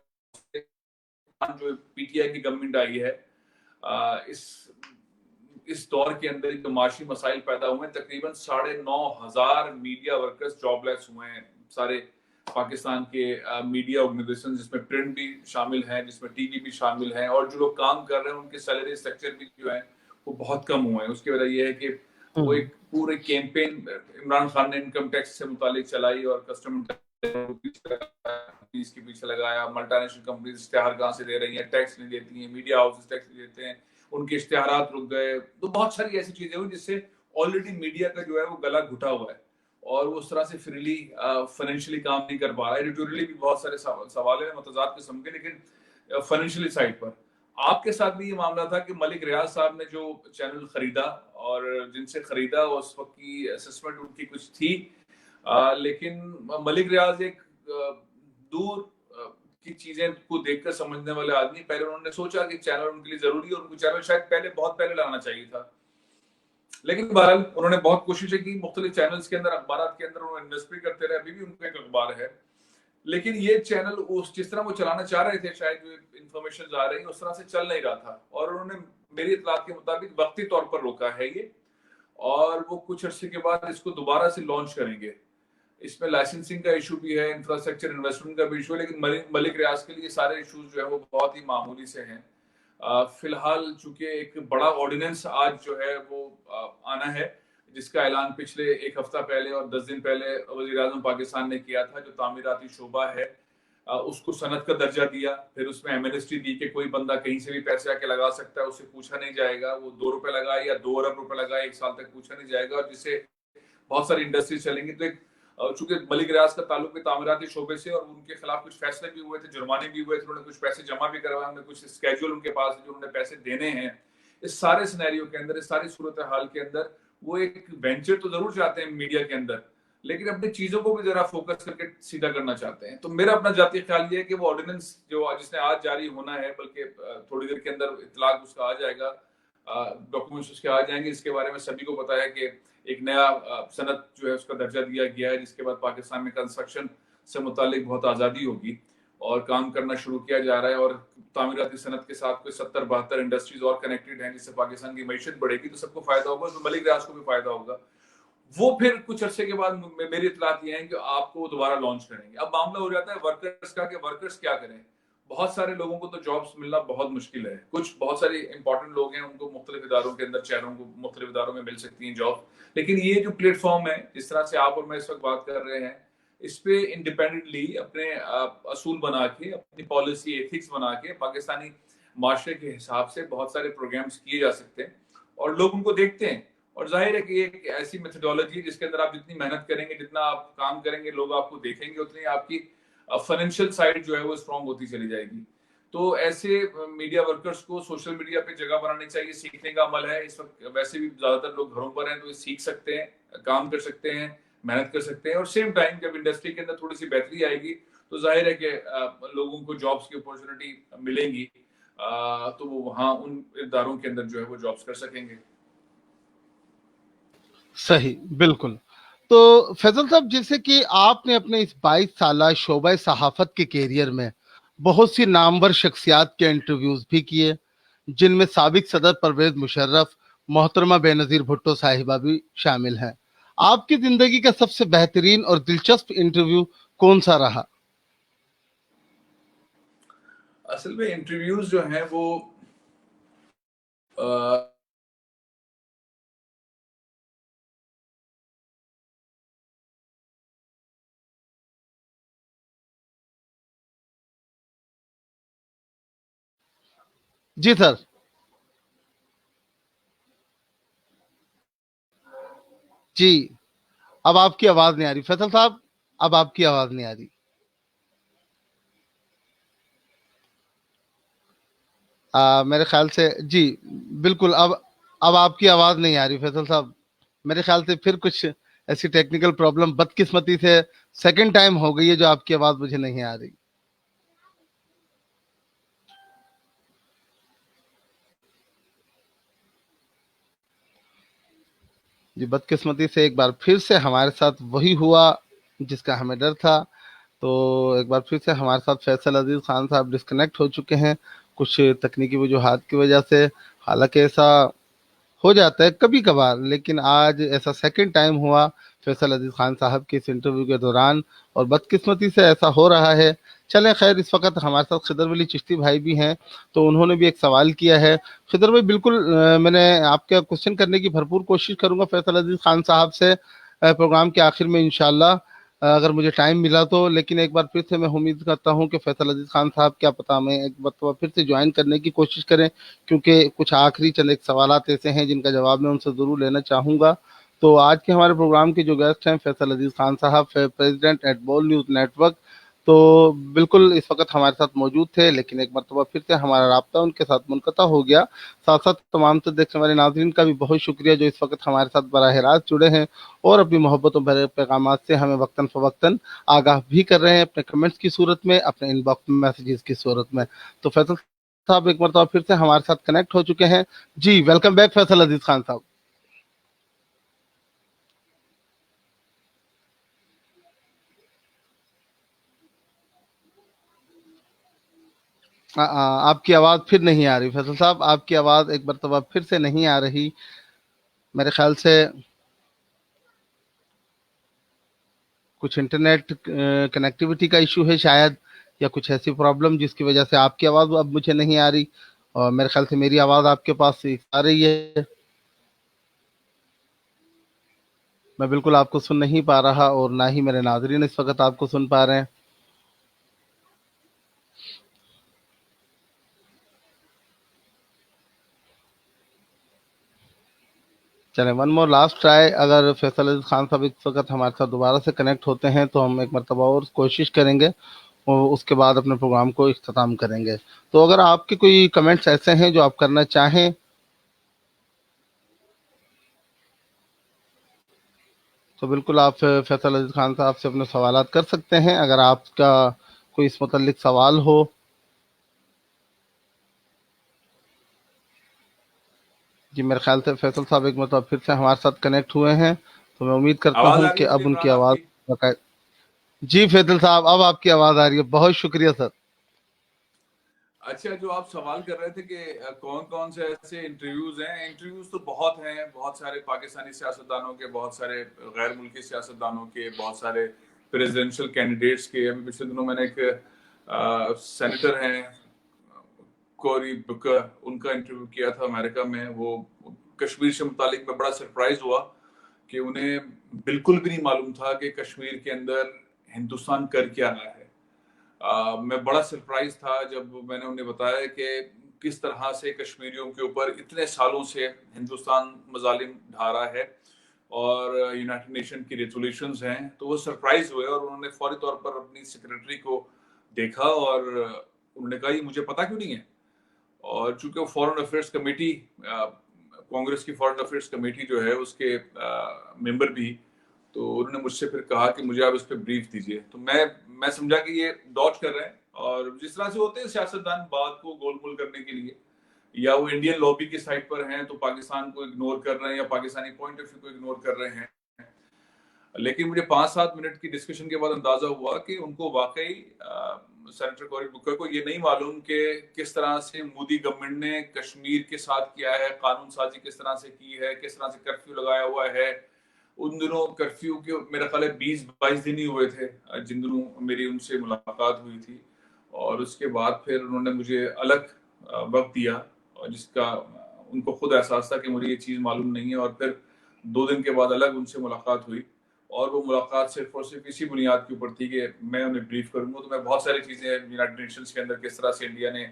जो पीटीआई की गवर्नमेंट आई है, इस दौर के अंदर जो माशी मसाइल पैदा हुए हैं, तकरीबन 9,500 मीडिया वर्कर्स जॉबलेस हुए हैं। सारे पाकिस्तान के मीडिया ऑर्गेनाइजेशन जिसमें प्रिंट भी शामिल हैं, जिसमें टीवी भी शामिल हैं और जो लोग काम कर रहे हैं उनके सैलरी स्ट्रक्चर भी जो है वो बहुत कम हुए हैं। उसकी वजह यह है कि वो हम्म। एक पूरे कैंपेन इमरान खान ने इनकम टैक्स से मुतालिक चलाई और कस्टम इसके पीछे लगाया। मल्टीनेशनल कंपनीज इश्तेहार कहाँ से दे रही हैं, टैक्स नहीं देती हैं, मीडिया हाउसेस टैक्स नहीं देते हैं, उनके इश्तेहारात रुक गए। तो बहुत सारी ऐसी चीजें हुई जिससे ऑलरेडी मीडिया का जो है वो गला घुटा हुआ है और वो उस तरह से फ्रीली फाइनेंशियली काम नहीं कर पा रहा है। एडिटोरियली भी बहुत सारे सवाल है मतजाद किस्म के, लेकिन फाइनेंशियली साइड पर आपके साथ भी ये मामला था कि मलिक रियाज साहब ने जो चैनल खरीदा और जिनसे खरीदा उस वक्त की असेसमेंट उनकी कुछ थी, लेकिन मलिक रियाज एक दूर की चीजें को देखकर समझने वाले आदमी। पहले उन्होंने सोचा कि चैनल उनके लिए जरूरी है, उनको चैनल शायद पहले बहुत पहले लाना चाहिए था, लेकिन बहरहाल उन्होंने बहुत कोशिशें की मुख्तलिफ चैनल्स के अंदर, अखबार के अंदर उन्होंने इन्वेस्ट भी करते रहे। अभी भी उनका एक अखबार है, लेकिन ये चैनल उस जिस तरह वो चलाना चाह रहे थे, शायद जो इन्फॉर्मेशन आ रही है उस तरह से चल नहीं रहा था और उन्होंने मेरी इतलात के मुताबिक वक्ती तौर पर रोका है ये और वो कुछ अर्से के बाद इसको दोबारा से लॉन्च करेंगे। इसमें लाइसेंसिंग का इशू भी है, इंफ्रास्ट्रक्चर इन्वेस्टमेंट का भी इशू है, लेकिन मलिक रियाज के लिए सारे इशूज जो है वो बहुत ही मामूली से हैं। फिलहाल चूंकि एक बड़ा ऑर्डिनेंस आज जो है वो आना है, जिसका ऐलान पिछले एक हफ्ता पहले और 10 दिन पहले वज़ीर आज़म पाकिस्तान ने किया था, जो तामीराती शोबा है उसको सनद का दर्जा दिया। फिर उसमें एमनेस्टी दी कि कोई बंदा कहीं से भी पैसे आके लगा सकता है, उससे पूछा नहीं जाएगा। वो 2 रुपए लगाए या 2 अरब रुपए लगाए, 1 साल तक पूछा नहीं जाएगा और जिससे बहुत सारी इंडस्ट्रीज चलेंगी। तो एक चूंकि मलिक रियाज का ताल्लुक भी तामीराती शोबे से और उनके खिलाफ कुछ फैसले भी हुए थे, जुर्माने भी हुए थे, उन्होंने कुछ पैसे जमा भी करवाए, उन्होंने कुछ स्केड्यूल उनके पास जो उन्होंने पैसे देने हैं। इस सारे सिनेरियो के अंदर, इस सारी सूरत हाल के अंदर वो एक वेंचर तो जरूर चाहते हैं मीडिया के अंदर, लेकिन अपनी चीजों को भी जरा फोकस करके सीधा करना चाहते हैं। तो मेरा अपना जाती ख्याल ये है कि वो ऑर्डिनेंस जो जिसने आज जारी होना है, बल्कि थोड़ी देर के अंदर इतलाक उसका आ जाएगा, डॉक्यूमेंट्स उसके आ जाएंगे। इसके बारे में सभी को पता है कि एक नया सनद जो है उसका दर्जा दिया गया है, जिसके बाद पाकिस्तान में कंस्ट्रक्शन से मुतालिक बहुत आज़ादी होगी और काम करना शुरू किया जा रहा है और तामीराती सनत के साथ कोई 70-72 इंडस्ट्रीज और कनेक्टेड हैं, जिससे पाकिस्तान की मैशत बढ़ेगी, तो सबको फायदा होगा, तो मलिक रियाज को भी फायदा होगा। वो फिर कुछ अरसे के बाद मेरी इतलात ये है कि आपको दोबारा लॉन्च करेंगे। अब मामला हो जाता है वर्कर्स का कि वर्कर्स क्या करें। बहुत सारे लोगों को तो जॉब्स मिलना बहुत मुश्किल है। कुछ बहुत सारे इंपॉर्टेंट लोग हैं, उनको मुख्तलिफ इदारों के अंदर, चेहरों को मुख्तलिफ इदारों में मिल सकती हैं जॉब। लेकिन ये जो प्लेटफॉर्म है, जिस तरह से आप और मैं इस वक्त बात कर रहे हैं, इस पे इंडिपेंडेंटली अपने असूल बना के, अपनी पॉलिसी एथिक्स बना के पाकिस्तानी माशरे के हिसाब से बहुत सारे प्रोग्राम्स किए जा सकते हैं और लोग उनको देखते हैं। और जाहिर है कि ये एक ऐसी मेथोडोलॉजी जिसके अंदर आप जितनी मेहनत करेंगे, जितना आप काम करेंगे, लोग आपको देखेंगे, उतनी आपकी फाइनेंशियल साइड जो है वो स्ट्रांग होती चली जाएगी। तो ऐसे मीडिया वर्कर्स को सोशल मीडिया पे जगह बनानी चाहिए, सीखने का अमल है इस वक्त। वैसे भी ज्यादातर लोग घरों पर हैं, तो ये सीख सकते हैं, काम कर सकते हैं, मेहनत कर सकते हैं। और सेम टाइम जब इंडस्ट्री के अंदर थोड़ी सी बेहतरी आएगी तो जाहिर है कि लोगों को जॉब्स की अपॉर्चुनिटी मिलेंगी, तो वो वहां उन इदारों के अंदर जो है वो जॉब्स कर सकेंगे। सही, बिल्कुल। तो फैजल साहब, जैसे कि आपने अपने इस 22 साला शोबा सहाफत के कैरियर में बहुत सी नामवर शख्सियात के इंटरव्यूज भी किए, जिनमें साबिक सदर परवेज मुशर्रफ, मोहतरमा बेनजीर भुट्टो साहिबा भी शामिल हैं। आपकी जिंदगी का सबसे बेहतरीन और दिलचस्प इंटरव्यू कौन सा रहा? असल में इंटरव्यूज जो हैं वो अ, जी सर। जी, अब आपकी आवाज नहीं आ रही फैसल साहब, अब आपकी आवाज नहीं आ रही। मेरे ख्याल से जी, बिल्कुल। अब आपकी आवाज नहीं आ रही फैसल साहब। मेरे ख्याल से फिर कुछ ऐसी टेक्निकल प्रॉब्लम बदकिस्मती से सेकंड टाइम हो गई है जो आपकी आवाज मुझे नहीं आ रही। जी, बदकिस्मती से एक बार फिर से हमारे साथ वही हुआ जिसका हमें डर था। तो एक बार फिर से हमारे साथ फैसल अजीज खान साहब डिस्कनेक्ट हो चुके हैं कुछ तकनीकी वजूहात की वजह से। हालांकि ऐसा हो जाता है कभी कभार, लेकिन आज ऐसा सेकंड टाइम हुआ फैसल अजीज खान साहब के इस इंटरव्यू के दौरान, और बदकिस्मती से ऐसा हो रहा है। चलें, खैर, इस वक्त हमारे साथ खिदर वली चिश्ती भाई भी हैं, तो उन्होंने भी एक सवाल किया है। खिदर भाई, बिल्कुल, मैंने आपका क्वेश्चन करने की भरपूर कोशिश करूंगा फैसल अजीज खान साहब से प्रोग्राम के आखिर में इंशाल्लाह, अगर मुझे टाइम मिला तो। लेकिन एक बार फिर से मैं उम्मीद करता हूं कि फैसल अजीज खान साहब, क्या पता, हमें एक बार फिर से ज्वाइन करने की कोशिश करें, क्योंकि कुछ आखिरी चंद एक सवालात ऐसे हैं जिनका जवाब मैं उनसे ज़रूर लेना चाहूँगा। तो आज के हमारे प्रोग्राम के जो गेस्ट हैं फैसल अजीज़ खान साहब, प्रेसिडेंट एट बोल न्यूज़ नेटवर्क, तो बिल्कुल इस वक्त हमारे साथ मौजूद थे, लेकिन एक मरतबा फिर से हमारा राब्ता उनके साथ मुनक़ता हो गया। साथ साथ तमाम तो देखने वाले नाजरीन का भी बहुत शुक्रिया जो इस वक्त हमारे साथ बराह रास्त जुड़े हैं और अपनी मोहब्बतों भरे पैगाम से हमें वक्तन फ़वक्तन आगाह भी कर रहे हैं, अपने कमेंट्स की सूरत में, अपने इनबॉक्स मैसेजेस की सूरत में। तो फैसल साहब एक मरतबा फिर से हमारे साथ कनेक्ट हो चुके हैं। जी, वेलकम बैक फैसल अजीज खान साहब। आपकी आवाज फिर नहीं आ रही फैसल साहब, आपकी आवाज एक मरतबा फिर से नहीं आ रही। मेरे ख्याल से कुछ इंटरनेट कनेक्टिविटी का इशू है शायद, या कुछ ऐसी प्रॉब्लम जिसकी वजह से आपकी आवाज अब मुझे नहीं आ रही, और मेरे ख्याल से मेरी आवाज आपके पास से आ रही है। मैं बिल्कुल आपको सुन नहीं पा रहा, और ना ही मेरे नाजरीन इस वक्त आपको सुन पा रहे हैं। चलें, वन मोर लास्ट ट्राई। अगर फैसल अजीज खान साहब इस वक्त हमारे साथ दोबारा से कनेक्ट होते हैं तो हम एक मरतबा और कोशिश करेंगे, और उसके बाद अपने प्रोग्राम को इख्तिताम करेंगे। तो अगर आपके कोई कमेंट्स ऐसे हैं जो आप करना चाहें, तो बिल्कुल आप फैसल अजीज खान साहब से अपने सवालात कर सकते हैं, अगर आपका कोई इस मुतल्लिक सवाल हो। जी, मेरे ख्याल से फैसल साहब एक मतलब फिर से हमारे साथ कनेक्ट हुए हैं, तो मैं उम्मीद करता आवाज हूं आ रही कि है अब मुझे उनकी इमरान आवाज़ आपकी? जी फैसल साहब, अब आपकी आवाज़ आ रही है। बहुत शुक्रिया सर। अच्छा, जो आप सवाल कर रहे थे कि कौन कौन से ऐसे इंटरव्यूज हैं, इंटरव्यूज तो बहुत हैं, बहुत सारे पाकिस्तानी सियासतदानों के, बहुत सारे गैर मुल्की सियासतदानों के, बहुत सारे प्रेसिडेंशियल कैंडिडेट्स के। अभी पिछले दिनों मैंने एक सेनेटर हैं कोरी बुकर, उनका इंटरव्यू किया था अमेरिका में। वो कश्मीर से मुतालिक मैं बड़ा सरप्राइज हुआ कि उन्हें बिल्कुल भी नहीं मालूम था कि कश्मीर के अंदर हिंदुस्तान कर क्या रहा है। मैं बड़ा सरप्राइज था जब मैंने उन्हें बताया कि किस तरह से कश्मीरियों के ऊपर इतने सालों से हिंदुस्तान मजालिम ढा रहा है और यूनाइटेड नेशन की रेजोल्यूशंस हैं। तो वो सरप्राइज हुए और उन्होंने फौरी तौर पर अपनी सेक्रेटरी को देखा और उन्होंने कहा ये मुझे पता क्यों नहीं है। और चूंकि वो फॉरेन अफेयर्स कमेटी, कांग्रेस की फॉरेन अफेयर्स कमेटी जो है उसके मेंबर भी, तो उन्होंने मुझसे फिर कहा कि मुझे आप इस पर ब्रीफ दीजिए। तो मैं समझा कि ये डॉज कर रहे हैं, और जिस तरह से होते हैं सियासतदान बात को गोलमोल करने के लिए, या वो इंडियन लॉबी की साइड पर हैं तो पाकिस्तान को इग्नोर कर रहे हैं या पाकिस्तानी पॉइंट ऑफ व्यू को इग्नोर कर रहे हैं। लेकिन मुझे 5-7 मिनट की डिस्कशन के बाद अंदाजा हुआ कि उनको वाकई सेनेटर कोरी बुकर को ये नहीं मालूम कि किस तरह से मोदी गवर्नमेंट ने कश्मीर के साथ किया है, कानून साजी किस तरह से की है, किस तरह से कर्फ्यू लगाया हुआ है। उन दिनों कर्फ्यू के मेरा ख्याल है 20-22 दिन ही हुए थे जिन दिनों मेरी उनसे मुलाकात हुई थी। और उसके बाद फिर उन्होंने मुझे अलग वक्त दिया, और जिसका उनको खुद एहसास था कि मुझे ये चीज़ मालूम नहीं है। और फिर 2 दिन के बाद अलग उनसे मुलाकात हुई, और वो मुलाकात सिर्फ और सिर्फ इसी बुनियाद के ऊपर थी कि मैं उन्हें ब्रीफ करूंगा। तो मैं बहुत सारी चीज़ें यूनाइटेड नेशंस के अंदर किस तरह से इंडिया ने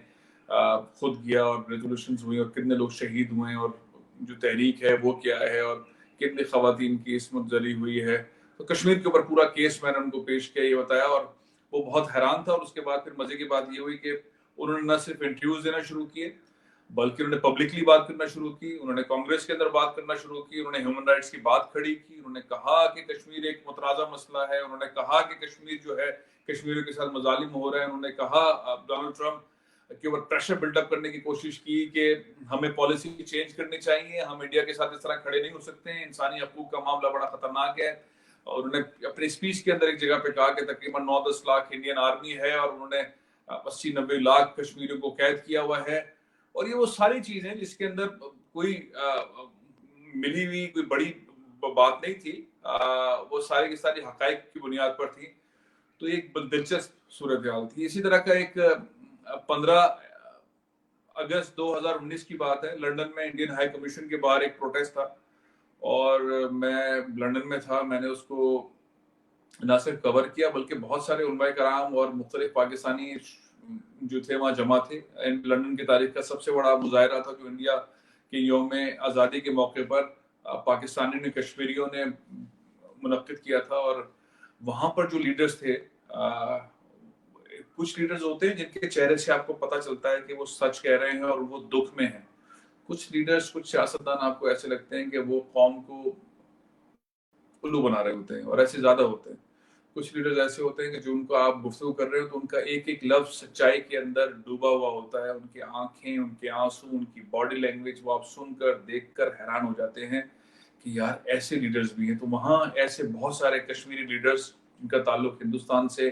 खुद किया, और रेजोल्यूशंस हुई, और कितने लोग शहीद हुए हैं, और जो तहरीक है वो क्या है, और कितनी खवातीन की इसमत जली हुई है। तो कश्मीर के ऊपर पूरा केस मैंने उनको पेश किया, ये बताया, और वो बहुत हैरान था। और उसके बाद फिर मजे की बात ये हुई कि उन्होंने न सिर्फ इंटरव्यूज देना शुरू किए, बल्कि उन्होंने पब्लिकली बात करना शुरू की, उन्होंने कांग्रेस के अंदर बात करना शुरू की, उन्होंने ह्यूमन राइट्स की बात खड़ी की, उन्होंने कहा कि कश्मीर एक मुतराजा मसला है, उन्होंने कहा कि कश्मीर जो है कश्मीरियों के साथ मजालिम हो रहे हैं, उन्होंने कहा डोनाल्ड ट्रंप के ऊपर प्रेशर बिल्डअप करने की कोशिश की कि हमें पॉलिसी चेंज करनी चाहिए, हम इंडिया के साथ इस तरह खड़े नहीं हो सकते हैं, इंसानी हकूक का मामला बड़ा खतरनाक है। और उन्होंने अपनी स्पीच के अंदर एक जगह पे कहा कि तकरीबन 9-10 लाख इंडियन आर्मी है, और उन्होंने 80-90 लाख कश्मीरियों को कैद किया हुआ है। और ये वो सारी चीजें जिसके अंदर कोई मिली हुई कोई बड़ी बात नहीं थी, वो सारी की सारी हकाइक की बुनियाद पर थी। तो एक दिलचस्प सूरत हाल थी। इसी तरह का एक 15 अगस्त 2019 की बात है, लंदन में इंडियन हाई कमीशन के बाहर एक प्रोटेस्ट था, और मैं लंदन में था। मैंने उसको ना सिर्फ कवर किया, बल्कि बहुत सारे उलमाए कराम और मुख्तलिफ पाकिस्तानी जो थे वहाँ जमा थे। लंदन की तारीख का सबसे बड़ा मुजाहरा था जो इंडिया के यौम आज़ादी के मौके पर पाकिस्तानी ने, कश्मीरियों ने मुनक्किद किया था। और वहाँ पर जो लीडर्स थे, कुछ लीडर्स होते हैं जिनके चेहरे से आपको पता चलता है कि वो सच कह रहे हैं और वो दुख में हैं। कुछ लीडर्स, कुछ सियासतदान आपको ऐसे लगते हैं कि वो कौम को उल्लू बना रहे होते हैं, और ऐसे ज्यादा होते हैं। कुछ लीडर्स ऐसे होते हैं कि जो उनको आप गुफ्तगू कर रहे हो तो उनका एक एक लफ्ज सच्चाई के अंदर डूबा हुआ होता है। उनकी आंखें, उनके आंसू, उनकी बॉडी लैंग्वेज, वो आप सुनकर देखकर हैरान हो जाते हैं कि यार ऐसे लीडर्स भी हैं। तो वहाँ ऐसे बहुत सारे कश्मीरी लीडर्स जिनका ताल्लुक हिंदुस्तान से,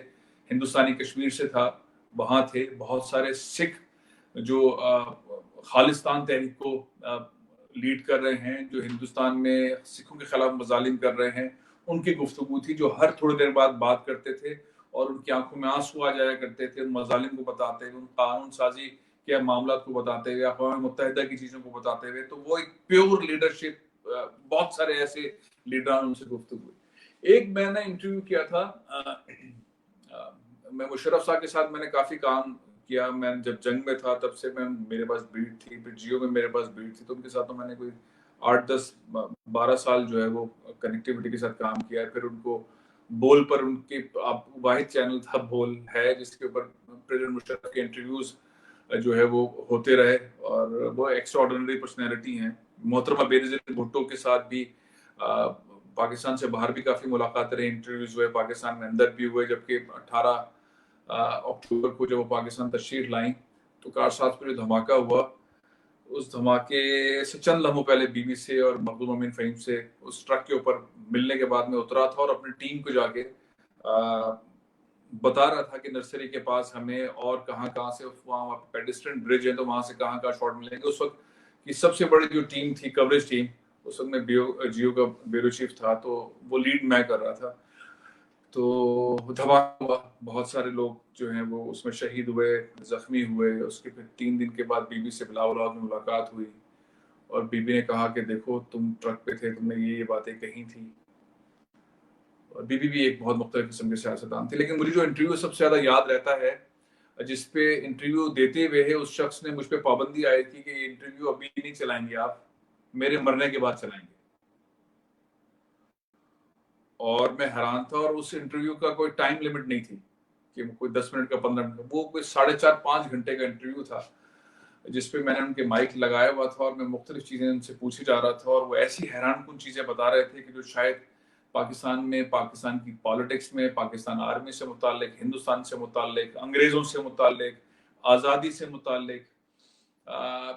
हिंदुस्तानी कश्मीर से था, वहाँ थे। बहुत सारे सिख जो खालिस्तान तहरीक को लीड कर रहे हैं, जो हिंदुस्तान में सिखों के खिलाफ मजालिम कर रहे हैं, उनकी गुफ्तगू थी, जो हर थोड़ी देर बाद बात करते थे, और उनकी आंखों में आंसू आ जाया करते थे, उन मजालिम को बताते हुए, उन कानून साजी के मामला को बताते हुए, अक़वाम मुत्तहिदा की चीज़ों को बताते हुए। तो वो एक प्योर लीडरशिप, बहुत सारे ऐसे लीडर उनसे गुफ्तगू हुई। एक मैंने इंटरव्यू किया था, मैं मुशर्रफ साहब के साथ मैंने काफ़ी काम किया। मैं जब जंग में था तब से मेरे पास बीट थी, फिर जियो में मेरे पास बीट थी, तो उनके साथ तो मैंने कोई 8-10-12 साल जो है वो कनेक्टिविटी के साथ काम किया है। फिर उनको बोल पर उनके आप वाहिद चैनल था बोल है जिसके ऊपर प्रेसिडेंट मुशर्रफ के इंटरव्यूज जो है वो होते रहे, और वो एक्स्ट्रा ऑर्डिनरी पर्सनैलिटी हैं। मोहतरमा बेनज़ीर भुट्टो के साथ भी पाकिस्तान से बाहर भी काफ़ी मुलाकातें रही, इंटरव्यूज हुए, पाकिस्तान में अंदर भी हुए। जबकि 18 अक्टूबर को जब वो पाकिस्तान तशरीफ लाई तो कारसाज पर जो धमाका हुआ, उस धमाके से चंद लम्हों पहले बीबी से और मखदूम अमीन फ़हीम से उस ट्रक के ऊपर मिलने के बाद में उतरा था, और अपनी टीम को जाके बता रहा था कि नर्सरी के पास हमें और कहाँ से, वहाँ पेडिस्ट्रियन ब्रिज है तो वहाँ से कहाँ शॉट मिलेंगे। उस वक्त की सबसे बड़ी जो टीम थी, कवरेज टीम, उस वक्त मैं जियो का ब्यूरो चीफ था, तो वो लीड मैं कर रहा था। तो धमाका हुआ, बहुत सारे लोग जो हैं वो उसमें शहीद हुए, जख्मी हुए। उसके फिर 3 दिन के बाद बीबी से बिलावल में मुलाकात हुई, और बीबी ने कहा कि देखो तुम ट्रक पे थे, तुमने ये बातें कही थी। और बीबी भी एक बहुत मुख्तलिफ किस्म के सियासतदान थे। लेकिन मुझे जो इंटरव्यू सबसे ज्यादा याद रहता है, जिसपे इंटरव्यू देते हुए उस शख्स ने मुझ पर पाबंदी आई थी कि ये इंटरव्यू अभी नहीं चलाएंगे आप, मेरे मरने के बाद चलाएंगे। और मैं हैरान था, और उस इंटरव्यू का कोई टाइम लिमिट नहीं थी। कि कोई 10 मिनट का 15 मिनट का, वो कोई 4.5-5 घंटे का इंटरव्यू था जिसपे मैंने उनके माइक लगाया हुआ था और मैं मुख्तलिफ चीज़ें उनसे पूछी जा रहा था और वो ऐसी हैरानकुन चीज़ें बता रहे थे कि जो शायद पाकिस्तान में, पाकिस्तान की पॉलिटिक्स में, पाकिस्तान आर्मी से मुताल्लिक, हिंदुस्तान से मुताल्लिक, अंग्रेज़ों से मुताल्लिक, आज़ादी से मुताल्लिक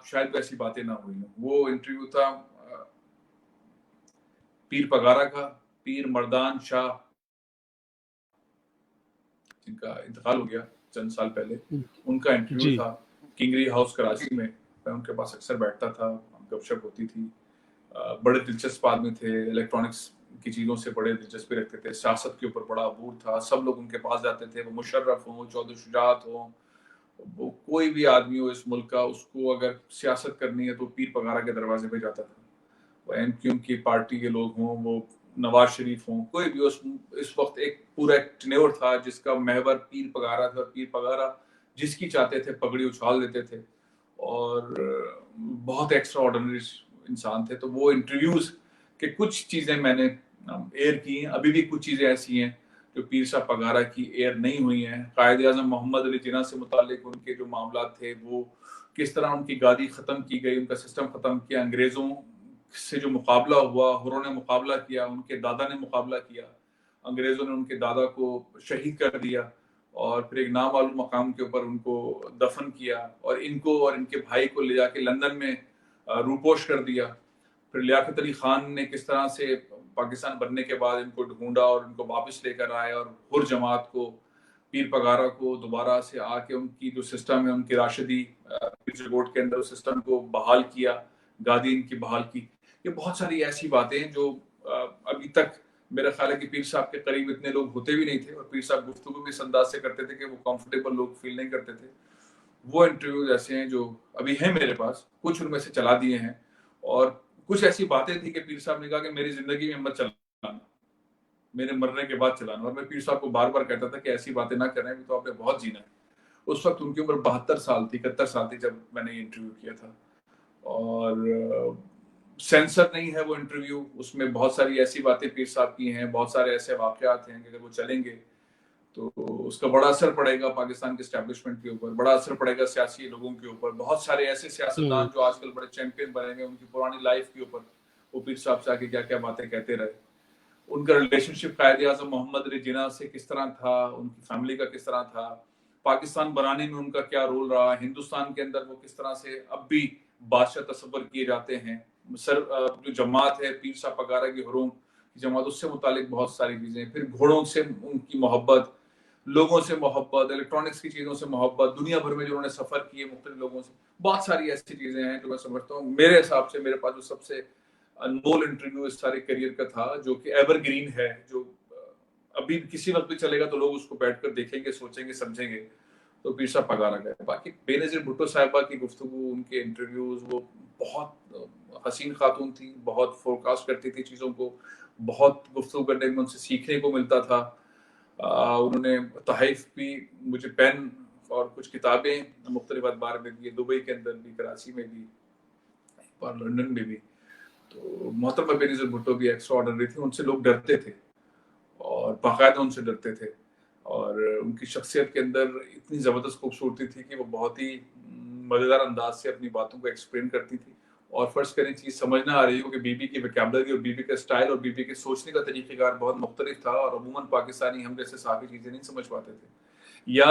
शायद वैसी बातें ना हुई हों। वो इंटरव्यू था पीर पगारा का, पीर मर्दान शाह जिनका इंतकाल हो गया चंद साल पहले, उनका इंटरव्यू जी। था किंगरी हाउस कराची में। मैं उनके पास अक्सर बैठता था, गपशप होती थी। बड़े दिलचस्प आदमी थे, इलेक्ट्रॉनिक्स की चीज़ों से बड़े दिलचस्पी रखते थे, सियासत के ऊपर बड़ा अबूर था, सब लोग उनके पास जाते थे, वो मुशर्रफ हों, चौधरी शुजात हों, वो कोई भी आदमी हो इस मुल्क का, उसको अगर सियासत करनी है तो पीर पगारा के दरवाजे पे जाता था। वो एमक्यूएम की पार्टी के लोग हों, वो नवाज शरीफ हों, कोई भी इस वक्त एक पूरा एक टेन्योर था जिसका महवर पीर पगारा था। पीर पगारा जिसकी चाहते थे पगड़ी उछाल देते थे और बहुत एक्स्ट्रा ऑर्डिनरी इंसान थे। तो वो इंटरव्यूज के कुछ चीजें मैंने एयर की हैं, अभी भी कुछ चीजें ऐसी हैं जो पीर साहब पगारा की एयर नहीं हुई हैं। कायद आजम मोहम्मद अली जिन्ना से मुतालिक उनके जो मामला थे, वो किस तरह उनकी गादी खत्म की गई, उनका सिस्टम खत्म किया, अंग्रेजों से जो मुकाबला हुआ, हुर्रों ने मुकाबला किया, उनके दादा ने मुकाबला किया, अंग्रेजों ने उनके दादा को शहीद कर दिया और फिर एक नामालूम मकाम के ऊपर उनको दफन किया और इनको और इनके भाई को ले जाके लंदन में रूपोश कर दिया। फिर लियाकत अली खान ने किस तरह से पाकिस्तान बनने के बाद इनको ढूंढा और इनको वापस लेकर आए और हुर जमात को, पीर पगारा को दोबारा से आके उनकी जो सिस्टम है, उनकी राशिदी पीर के अंदर उस सिस्टम को बहाल किया, गादी इनकी बहाल की। ये बहुत सारी ऐसी बातें हैं जो अभी तक मेरा ख्याल है कि पीर साहब के करीब इतने लोग होते भी नहीं थे और पीर साहब गुफ्तगू भी इस अंदाज से करते थे कि वो कंफर्टेबल लोग फील नहीं करते थे। वो इंटरव्यूज ऐसे हैं जो अभी हैं मेरे पास, कुछ उनमें से चला दिए हैं और कुछ ऐसी बातें थी कि पीर साहब ने कहा कि मेरी जिंदगी में मत चलाना, मेरे मरने के बाद चलाना। और मैं पीर साहब को बार बार कहता था कि ऐसी बातें ना करें, अभी तो आपने बहुत जीना है। उस वक्त उनकी उम्र 72 साल थी, 71 साल थी जब मैंने ये इंटरव्यू किया था। और सेंसर नहीं है वो इंटरव्यू, उसमें बहुत सारी ऐसी बातें पीर साहब की हैं, बहुत सारे ऐसे वाकयात हैं कि अगर वो चलेंगे तो उसका बड़ा असर पड़ेगा पाकिस्तान के एस्टेब्लिशमेंट के ऊपर, बड़ा असर पड़ेगा सियासी लोगों के ऊपर। बहुत सारे ऐसे सियासतदान जो आजकल बड़े चैंपियन बने हैं, उनकी पुरानी लाइफ के ऊपर वो पीर साहब से आके क्या क्या बातें कहते रहे। उनका रिलेशनशिप कायद आजम मोहम्मद अली जिन्ना से किस तरह था, उनकी फैमिली का किस तरह था, पाकिस्तान बनाने में उनका क्या रोल रहा, हिंदुस्तान के अंदर वो किस तरह से अब भी बादशाह तस्वर किए जाते हैं। जो जमात है पीर साहब पगारा की हुरूम की जमात, उससे मुतालिक बहुत सारी चीजें। फिर घोड़ों से उनकी मोहब्बत, लोगों से मोहब्बत, इलेक्ट्रॉनिक्स की चीजों से मोहब्बत, दुनिया भर में जो उन्होंने सफर किए मुख्तलिफ लोगों से, बहुत सारी ऐसी चीजें हैं जो मैं समझता हूँ मेरे हिसाब से मेरे पास जो सबसे अनमोल इंटरव्यू इस सारे करियर का था, जो कि एवरग्रीन है, जो अभी किसी वक्त भी चलेगा तो लोग उसको बैठकर देखेंगे, सोचेंगे, समझेंगे। तो पीर साहब पगारा गए। बाकी बेनजीर भुट्टो साहिबा की गुफ्तगू, उनके इंटरव्यूज, वो बहुत हसीन खातून थी, बहुत फोरकास्ट करती थी चीज़ों को, बहुत गुफ्तगू करने में उनसे सीखने को मिलता था। उन्होंने तहफ़ भी मुझे पेन और कुछ किताबें मुख्तलिफ अखबार में दी, दुबई के अंदर भी, कराची में भी, एक बार लंदन में भी। तो मोहतरमा बेनज़ीर भुट्टो भी एक्स्ट्रा ऑर्डिनरी थी, उनसे लोग डरते थे और बाकायदा उनसे डरते थे। और उनकी शख्सियत के अंदर इतनी ज़बरदस्त खूबसूरती थी कि वो बहुत ही मज़ेदार अंदाज से अपनी बातों को एक्सप्लेन करती थी। और फर्ज करें चीज़ समझ ना आ रही हो कि बीबी की वोकैबुलरी और बीबी का स्टाइल और बीबी के सोचने का तरीक़ेकार बहुत मुख्तलिफ था और अमूमन पाकिस्तानी हम जैसे साफ़ी चीज़ें नहीं समझ पाते थे या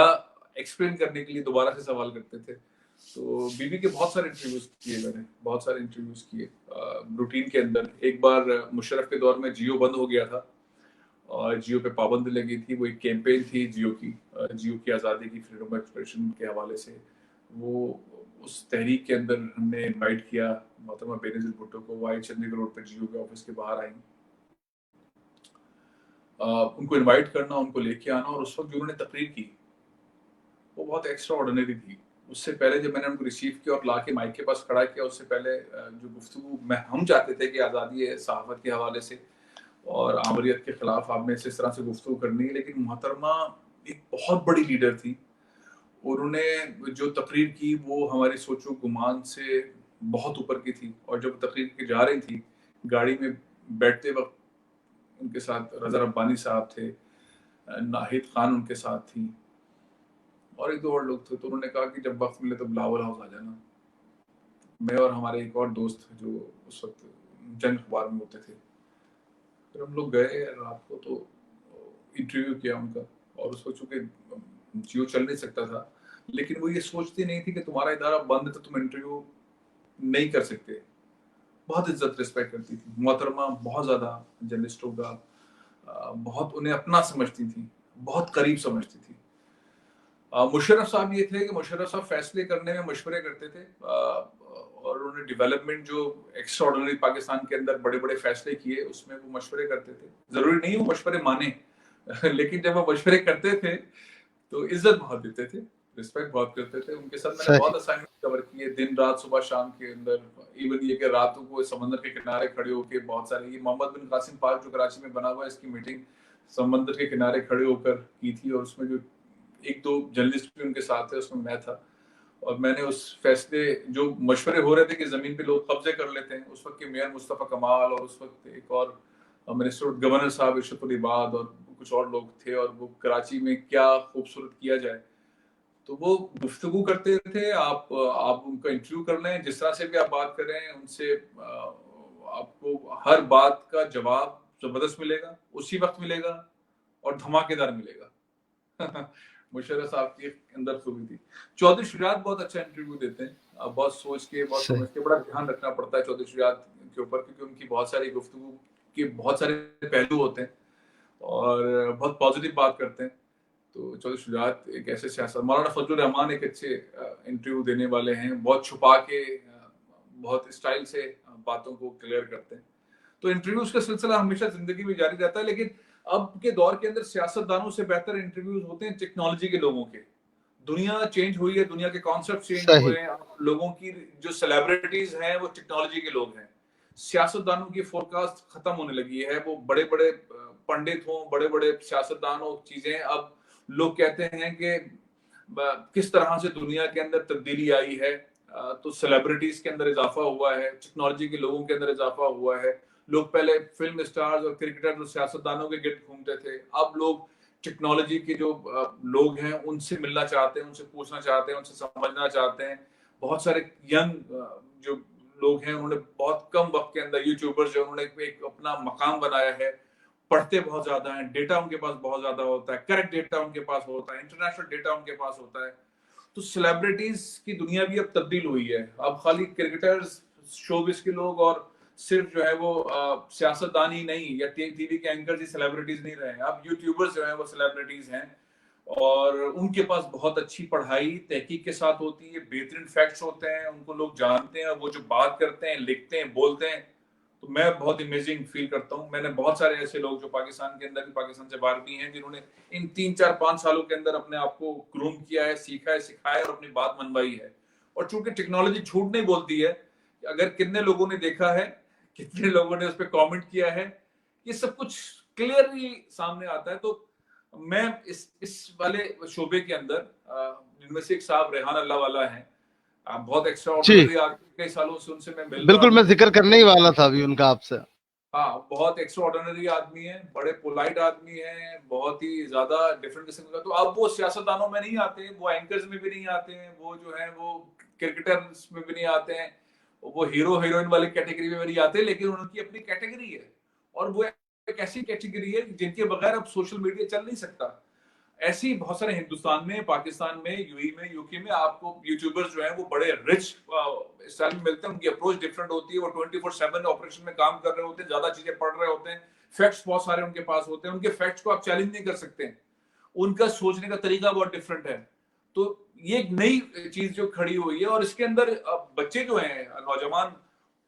एक्सप्लेन करने के लिए दोबारा से सवाल करते थे। तो बीबी के बहुत सारे इंटरव्यूज किए मैंने, बहुत सारे इंटरव्यूज किए रूटीन के अंदर। एक बार मुशर्रफ के दौर में जियो बंद हो गया था और जियो पे पाबंदी लगी थी। वो एक कैंपेन थी जियो की आज़ादी की, फ्रीडम ऑफ एक्सप्रेशन के हवाले से। वो उस तहरीक के अंदर हमने इनवाइट किया मोहतरमा बेनज़ीर भुट्टो को। वो आई चंडीगढ़ रोड पे जियो के ऑफिस के बाहर आई, उनको इनवाइट करना, उनको लेके आना और उस वक्त जो उन्होंने तकरीर की वो बहुत एक्स्ट्रा ऑर्डिनरी थी। उससे पहले जब मैंने उनको रिसीव किया और लाके माइक के पास खड़ा किया, उससे पहले जो गुफ्तगू हम चाहते थे कि आज़ादी है सहाफ़त के हवाले से और आमरीत के खिलाफ आपने इस तरह से गुफ्तगू करनी है, लेकिन मोहतरमा एक बहुत बड़ी लीडर थी। उन्होंने जो तकरीर की वो हमारी सोचो गुमान से बहुत ऊपर की थी। और जब तकरीर की जा रही थी, गाड़ी में बैठते वक्त उनके साथ रज़ा रब्बानी साहब थे, नाहिद खान उनके साथ थी, और एक दो और लोग थे, तो उन्होंने कहा कि जब वक्त मिले तो बिलावल हाउस आ जाना। मैं और हमारे एक और दोस्त जो उस वक्त जंग अखबार में होते थे, फिर हम लोग गए रात को, तो इंटरव्यू किया उनका। और उस वक्त चूंकि जियो चल नहीं सकता था, लेकिन वो ये सोचती नहीं थी कि तुम्हारा इदारा बंद है तो तुम इंटरव्यू नहीं कर सकते। बहुत इज्जत रिस्पेक्ट करती थी मोहतरमा, बहुत ज्यादा जर्नलिस्टों का बहुत उन्हें अपना समझती थी, बहुत करीब समझती थी। मुशर्रफ साहब ये थे कि मुशर्रफ साहब फैसले करने में मशवरे करते थे, और उन्होंने डेवलपमेंट जो एक्स्ट्राऑर्डिनरी पाकिस्तान के अंदर बड़े बड़े फैसले किए उसमें वो मशवरे करते थे। जरूरी नहीं वो मशवरे माने लेकिन जब वो मशवरे करते थे तो इज्जत बहुत देते थे, रिस्पेक्ट बहुत करते थे। उनके साथ मैंने सही। बहुत असाइनमेंट कवर किए, दिन रात सुबह शाम के अंदर। इवन ये कि रातों को समंदर के किनारे खड़े होकर बहुत सारे, ये मोहम्मद बिन कासिम पार्क जो कराची में बना हुआ है, इसकी मीटिंग समंदर के किनारे खड़े होकर की थी। और उसमें जो एक दो जर्नलिस्ट भी उनके साथ थे, उसमें मैं था। और मैंने उस फैसले जो मशवरे हो रहे थे कि जमीन पे लोग कब्जे कर लेते हैं, उस वक्त के मेयर मुस्तफा कमाल और उस वक्त एक और मिनिस्टर गवर्नर साहब इरशद इबाद और कुछ और लोग थे, और वो कराची में क्या खूबसूरत किया जाए, तो वो गुफ्तगू करते थे। आप उनका इंटरव्यू कर लें, जिस तरह से भी आप बात करें उनसे, आपको हर बात का जवाब जबरदस्त मिलेगा, उसी वक्त मिलेगा और धमाकेदार मिलेगा मुशर्रफ साहब की अंदर खूबी थी। चौधरी शुजात बहुत अच्छा इंटरव्यू देते हैं, बहुत सोच के, बहुत सही। समझ के, बड़ा ध्यान रखना पड़ता है चौधरी शुजात के ऊपर, क्योंकि उनकी बहुत सारी गुफ्तगू के बहुत सारे पहलू होते हैं और बहुत पॉजिटिव बात करते हैं। तो चौधरी शुजात एक ऐसे सियासत, मौलाना फजलुर रहमान एक अच्छे इंटरव्यू देने वाले हैं, बहुत छुपा के बहुत स्टाइल से बातों को क्लियर करते हैं। तो इंटरव्यूज का सिलसिला हमेशा जिंदगी में जारी रहता है, लेकिन अब के दौर के अंदर सियासतदानों से बेहतर इंटरव्यूज होते हैं टेक्नोलॉजी के लोगों के। दुनिया चेंज हुई है, दुनिया के कॉन्सेप्ट चेंज सही। हुए हैं, लोगों की जो सेलिब्रिटीज हैं वो टेक्नोलॉजी के लोग हैं। सियासतदानों की फोरकास्ट खत्म होने लगी है, वो बड़े बड़े पंडित हों, बड़े बड़े सियासतदान हो, चीजें अब लोग कहते हैं कि किस तरह से दुनिया के अंदर तब्दीली आई है। तो सेलिब्रिटीज के अंदर इजाफा हुआ है, टेक्नोलॉजी के लोगों के अंदर इजाफा हुआ है। लोग पहले फिल्म स्टार्स और क्रिकेटर और सियासतदानों के गिर्द घूमते थे, अब लोग टेक्नोलॉजी के जो लोग हैं उनसे मिलना चाहते हैं, उनसे पूछना चाहते हैं, उनसे समझना चाहते हैं। बहुत सारे यंग जो लोग हैं उन्होंने बहुत कम वक्त के अंदर, यूट्यूबर्स जो उन्होंने एक अपना मकाम बनाया है, पढ़ते बहुत ज्यादा हैं, डेटा उनके पास बहुत ज्यादा होता है, करेक्ट डेटा उनके पास होता है, इंटरनेशनल डेटा उनके पास होता है। तो सेलिब्रिटीज की दुनिया भी अब तब्दील हुई है। अब खाली क्रिकेटर्स, शोबिस के लोग और सिर्फ जो है वो सियासतदान ही नहीं या टीवी के एंकर ही सेलिब्रिटीज नहीं रहे, अब यूट्यूबर्स जो है वो सेलिब्रिटीज हैं। और उनके पास बहुत अच्छी पढ़ाई तहकीक के साथ होती है, बेहतरीन फैक्ट्स होते हैं, उनको लोग जानते हैं, वो जो बात करते हैं, लिखते हैं, बोलते हैं, तो मैं बहुत इमेजिंग फील करता हूँ। मैंने बहुत सारे ऐसे लोग जो पाकिस्तान के अंदर भी, पाकिस्तान से बाहर भी हैं, जिन्होंने इन 3 4 5 सालों के अंदर अपने आप को ग्रूम किया है, सीखा है, सिखाया और अपनी बात मनवाई है। और चूंकि टेक्नोलॉजी झूठ नहीं बोलती है, अगर कितने लोगों ने देखा है, कितने लोगों ने उस पर कॉमेंट किया है, ये सब कुछ क्लियरली सामने आता है। तो मैं इस वाले शोबे के अंदर, जिनमें से एक साहब रेहान अल्लाह वाला है, बहुत एक्स्ट्रा जी, ऑर्डिनरी आदमी, कई सालों से उनसे मैं मिल रहा बिल्कुल हूँ। मैं जिक्र करने ही वाला था अभी उनका आपसे। हाँ, बहुत एक्स्ट्रा ऑर्डिनरी आदमी है, बड़े पोलाइट आदमी है, बहुत ही ज्यादा डिफरेंट किस्म का। तो अब वो सियासतदानों में नहीं आते, वो एंकर्स में भी नहीं आते हैं, वो जो है वो क्रिकेटर्स में भी नहीं आते हैं, वो हीरो हीरोइन वाली कैटेगरी में भी नहीं आते, लेकिन उनकी अपनी कैटेगरी है। और वो एक ऐसी कैटेगरी है जिनके बगैर अब सोशल मीडिया चल नहीं सकता। ऐसे ही बहुत सारे हिंदुस्तान में, पाकिस्तान में, यूएई में, यूके में आपको यूट्यूबर्स जो हैं वो बड़े रिच स्टाइल में मिलते हैं। उनकी अप्रोच डिफरेंट होती है, वो 24/7 ऑपरेशन में काम कर रहे होते हैं, ज्यादा चीजें पढ़ रहे होते हैं, फैक्ट्स बहुत सारे उनके पास होते हैं, उनके फैक्ट्स को आप चैलेंज नहीं कर सकते, उनका सोचने का तरीका बहुत डिफरेंट है। तो ये एक नई चीज जो खड़ी हुई है, और इसके अंदर बच्चे जो हैं, नौजवान,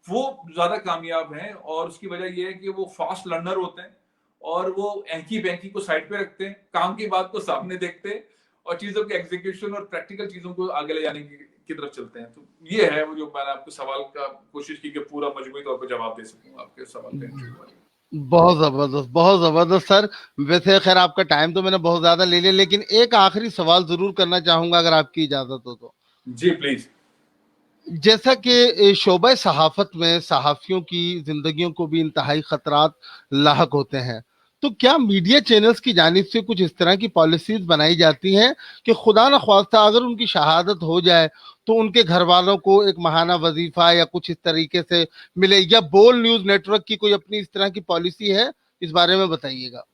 वो ज्यादा कामयाब हैं। और उसकी वजह यह है कि वो फास्ट लर्नर होते हैं, और वो एंकी बैंकी को साइड पे रखते हैं, काम की बात को सामने देखते हैं, और चीजों के एग्जीक्यूशन और प्रैक्टिकल चीजों को आगे ले जाने की तरफ चलते हैं। तो ये है वो जो मैंने आपको सवाल का कोशिश की कि पूरा मजमूई तौर पर जवाब दे सकूं आपके सवाल का इंटरव्यू वाले। बहुत जबरदस्त सर। वैसे खैर आपका टाइम तो मैंने बहुत ज्यादा ले लिया, लेकिन एक आखिरी सवाल जरूर करना चाहूंगा अगर आपकी इजाजत हो तो। जी प्लीज। जैसा कि शोबा सहाफत में सहाफियों की जिंदगियों को भी इंतहाई खतरात लाहक होते हैं, तो क्या मीडिया चैनल्स की जानिब से कुछ इस तरह की पॉलिसीज बनाई जाती हैं कि खुदा न ख्वास्ता अगर उनकी शहादत हो जाए तो उनके घर वालों को एक माहाना वजीफा या कुछ इस तरीके से मिले, या बोल न्यूज नेटवर्क की कोई अपनी इस तरह की पॉलिसी है? इस बारे में बताइएगा।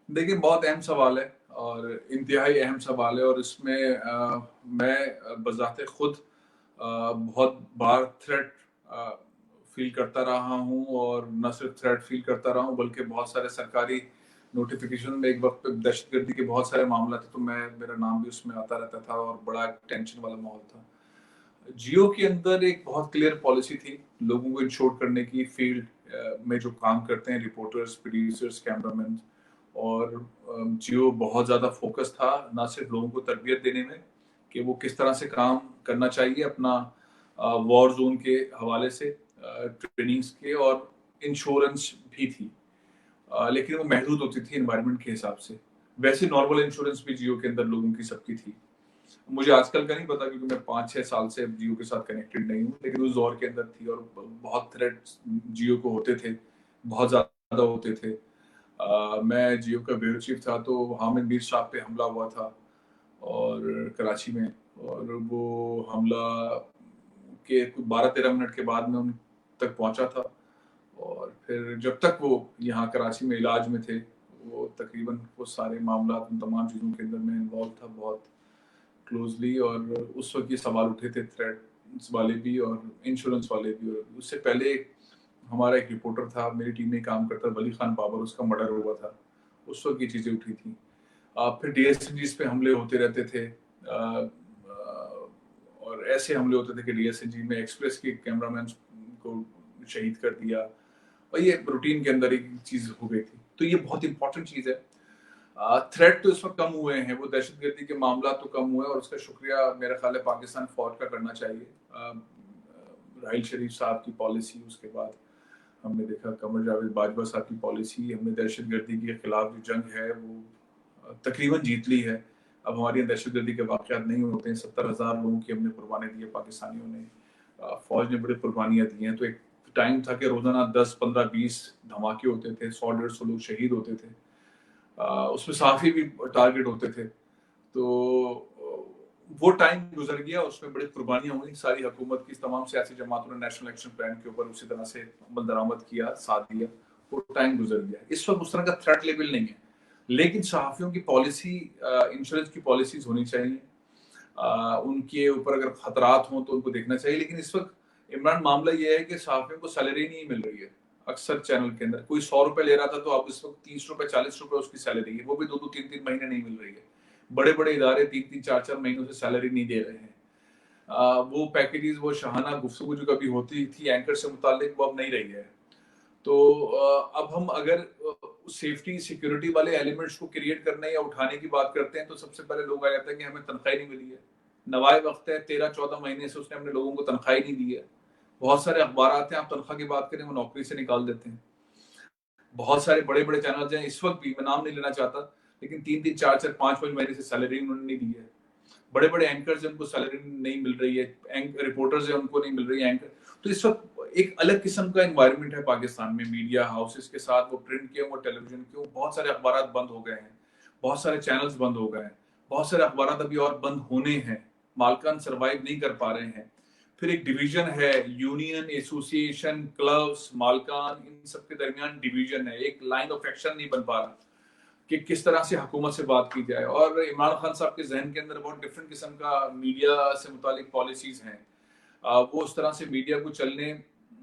देखिए, बहुत अहम सवाल है और इंतहाई अहम सवाल है, और इसमें मैं बज़ाते खुद बहुत बार थ्रेट फील करता रहा हूँ, और न सिर्फ थ्रेट फील करता रहा हूँ बल्कि बहुत सारे सरकारी नोटिफिकेशन में एक वक्त पे दहशतगर्दी के बहुत सारे मामला थे, तो मेरा नाम भी उसमें आता रहता था और बड़ा टेंशन वाला माहौल था। जियो के अंदर एक बहुत क्लियर पॉलिसी थी लोगों को इंश्योर करने की, फील्ड में जो काम करते हैं रिपोर्टर्स, प्रोड्यूसर्स, कैमरामैन, और जियो बहुत ज़्यादा फोकस था ना सिर्फ लोगों को तरबियत देने में कि वो किस तरह से काम करना चाहिए अपना वॉर जोन के हवाले से, ट्रेनिंग्स के, और इंश्योरेंस भी थी, लेकिन वो महदूद होती थी एनवायरनमेंट के हिसाब से। वैसे नॉर्मल इंश्योरेंस भी जियो के अंदर लोगों की सबकी थी। मुझे आजकल का नहीं पता क्योंकि मैं 5-6 साल से जियो के साथ कनेक्टेड नहीं हूँ, लेकिन उस दौर के अंदर थी और बहुत थ्रेट्स जियो को होते थे, बहुत ज़्यादा होते थे। मैं जियो का ब्यूरो चीफ था, तो हामिद मीर साहब पे हमला हुआ था और कराची में, और वो हमला के 12-13 मिनट के बाद में उन तक पहुंचा था, और फिर जब तक वो यहाँ कराची में इलाज में थे, वो तकरीबन वो सारे मामला उन तमाम चीज़ों के अंदर मैं इन्वॉल्व था बहुत क्लोजली, और उस वक्त ये सवाल उठे थे थ्रेट्स वाले भी और इंश्योरेंस वाले भी। और उससे पहले हमारा एक रिपोर्टर था, मेरी टीम में काम करता, वली खान बाबर, उसका मर्डर हुआ था, उस वक्त ये चीज़ें उठी थी। फिर डीएसएनजीज पे हमले होते रहते थे, और ऐसे हमले होते थे कि डीएसएनजी में एक्सप्रेस के कैमरामैन को शहीद कर दिया, और ये रूटीन के अंदर एक चीज़ हो गई थी। तो ये बहुत इंपॉर्टेंट चीज़ है। थ्रेट तो इस वक्त कम हुए हैं, वो दहशतगर्दी के मामला तो कम हुए, और उसका शुक्रिया मेरा ख्याल है पाकिस्तान फौज का करना चाहिए। राहिल शरीफ साहब की पॉलिसी, उसके बाद हमने देखा कमर जावेद बाजवा साहब की पॉलिसी, हमने दहशतगर्दी के खिलाफ जो जंग है वो तकरीबन जीत ली है। अब हमारे यहाँ दहशतगर्दी के वाक़यात नहीं होते हैं। 70,000 लोगों की हमने कुर्बानी दी है पाकिस्तानियों ने, फौज ने बड़ी कुर्बानियाँ दी हैं। तो एक टाइम था कि रोजाना 10, 15, 20 धमाके होते थे, 100-150 लोग शहीद होते थे, उसमें साफी भी टारगेट होते थे। तो वो टाइम गुजर गया, उसमें बड़ी कुर्बानियां हुई। सारी हुकूमत की तमाम सियासी जमातों ने नेशनल एक्शन प्लान के ऊपर उसी तरह से अमल दरामद किया, साथ दिया। वो टाइम गुजर गया। इस वक्त उस तरह का थ्रेट लेवल नहीं है, लेकिन सहाफियों की पॉलिसी, इंश्योरेंस की पॉलिसीज होनी चाहिए। उनके ऊपर अगर खतरात हों तो उनको देखना चाहिए। लेकिन इस वक्त इमरान मामला ये है कि सहाफियों को सैलरी नहीं मिल रही है। अक्सर चैनल के अंदर कोई 100 रुपए ले रहा था, तो अब इस वक्त 30 रुपए, 40 रुपए उसकी सैलरी है, वो भी 2-2, 3-3 महीने नहीं मिल रही है। बड़े बड़े इदारे 3-3, 4-4 महीनों से सैलरी नहीं दे रहे हैं। वो पैकेजेस, वो शाहाना गुफ्तगू जो कभी होती थी एंकर से मुतालिक, वो अब नहीं रही है। तो अब हम अगर सेफ्टी सिक्योरिटी वाले एलिमेंट्स को क्रिएट करने या उठाने की बात करते हैं, तो सबसे पहले लोग आ जाते हैं कि हमें तनख्वाही नहीं मिली है। नवाए वक्त है, 13-14 महीने से उसने अपने लोगों को तनख्वाही नहीं दी है। बहुत सारे अखबार आते हैं, आप तनख्वाह की बात करें वो नौकरी से निकाल देते हैं। बहुत सारे बड़े बड़े चैनल हैं इस वक्त भी, मैं नाम नहीं लेना चाहता, लेकिन 3-3, 4-4, 5-5 महीने से सैलरी उन्होंने नहीं दी है। बड़े बड़े एंकर्स हैं, उनको सैलरी नहीं मिल रही है, रिपोर्टर्स हैं उनको नहीं मिल रही है एंकर। तो इस वक्त एक अलग किस्म का एनवायरनमेंट है पाकिस्तान में मीडिया हाउसेस के साथ, वो प्रिंट के, वो टेलीविजन के, बहुत सारे अखबार बंद हो गए हैं, बहुत सारे चैनल्स बंद हो गए हैं, बहुत सारे अखबार अभी और बंद होने हैं, मालकान सर्वाइव नहीं कर पा रहे हैं। फिर एक डिवीजन है, यूनियन, एसोसिएशन, क्लब्स, मालकान, इन सब के दरमियान डिवीजन है, एक लाइन ऑफ एक्शन नहीं बन पा रहा कि किस तरह से हुकूमत से बात की जाए। और इमरान खान साहब के जहन के अंदर बहुत डिफरेंट किस्म का मीडिया से मुतालिक पॉलिसीज हैं। वो उस तरह से मीडिया को चलने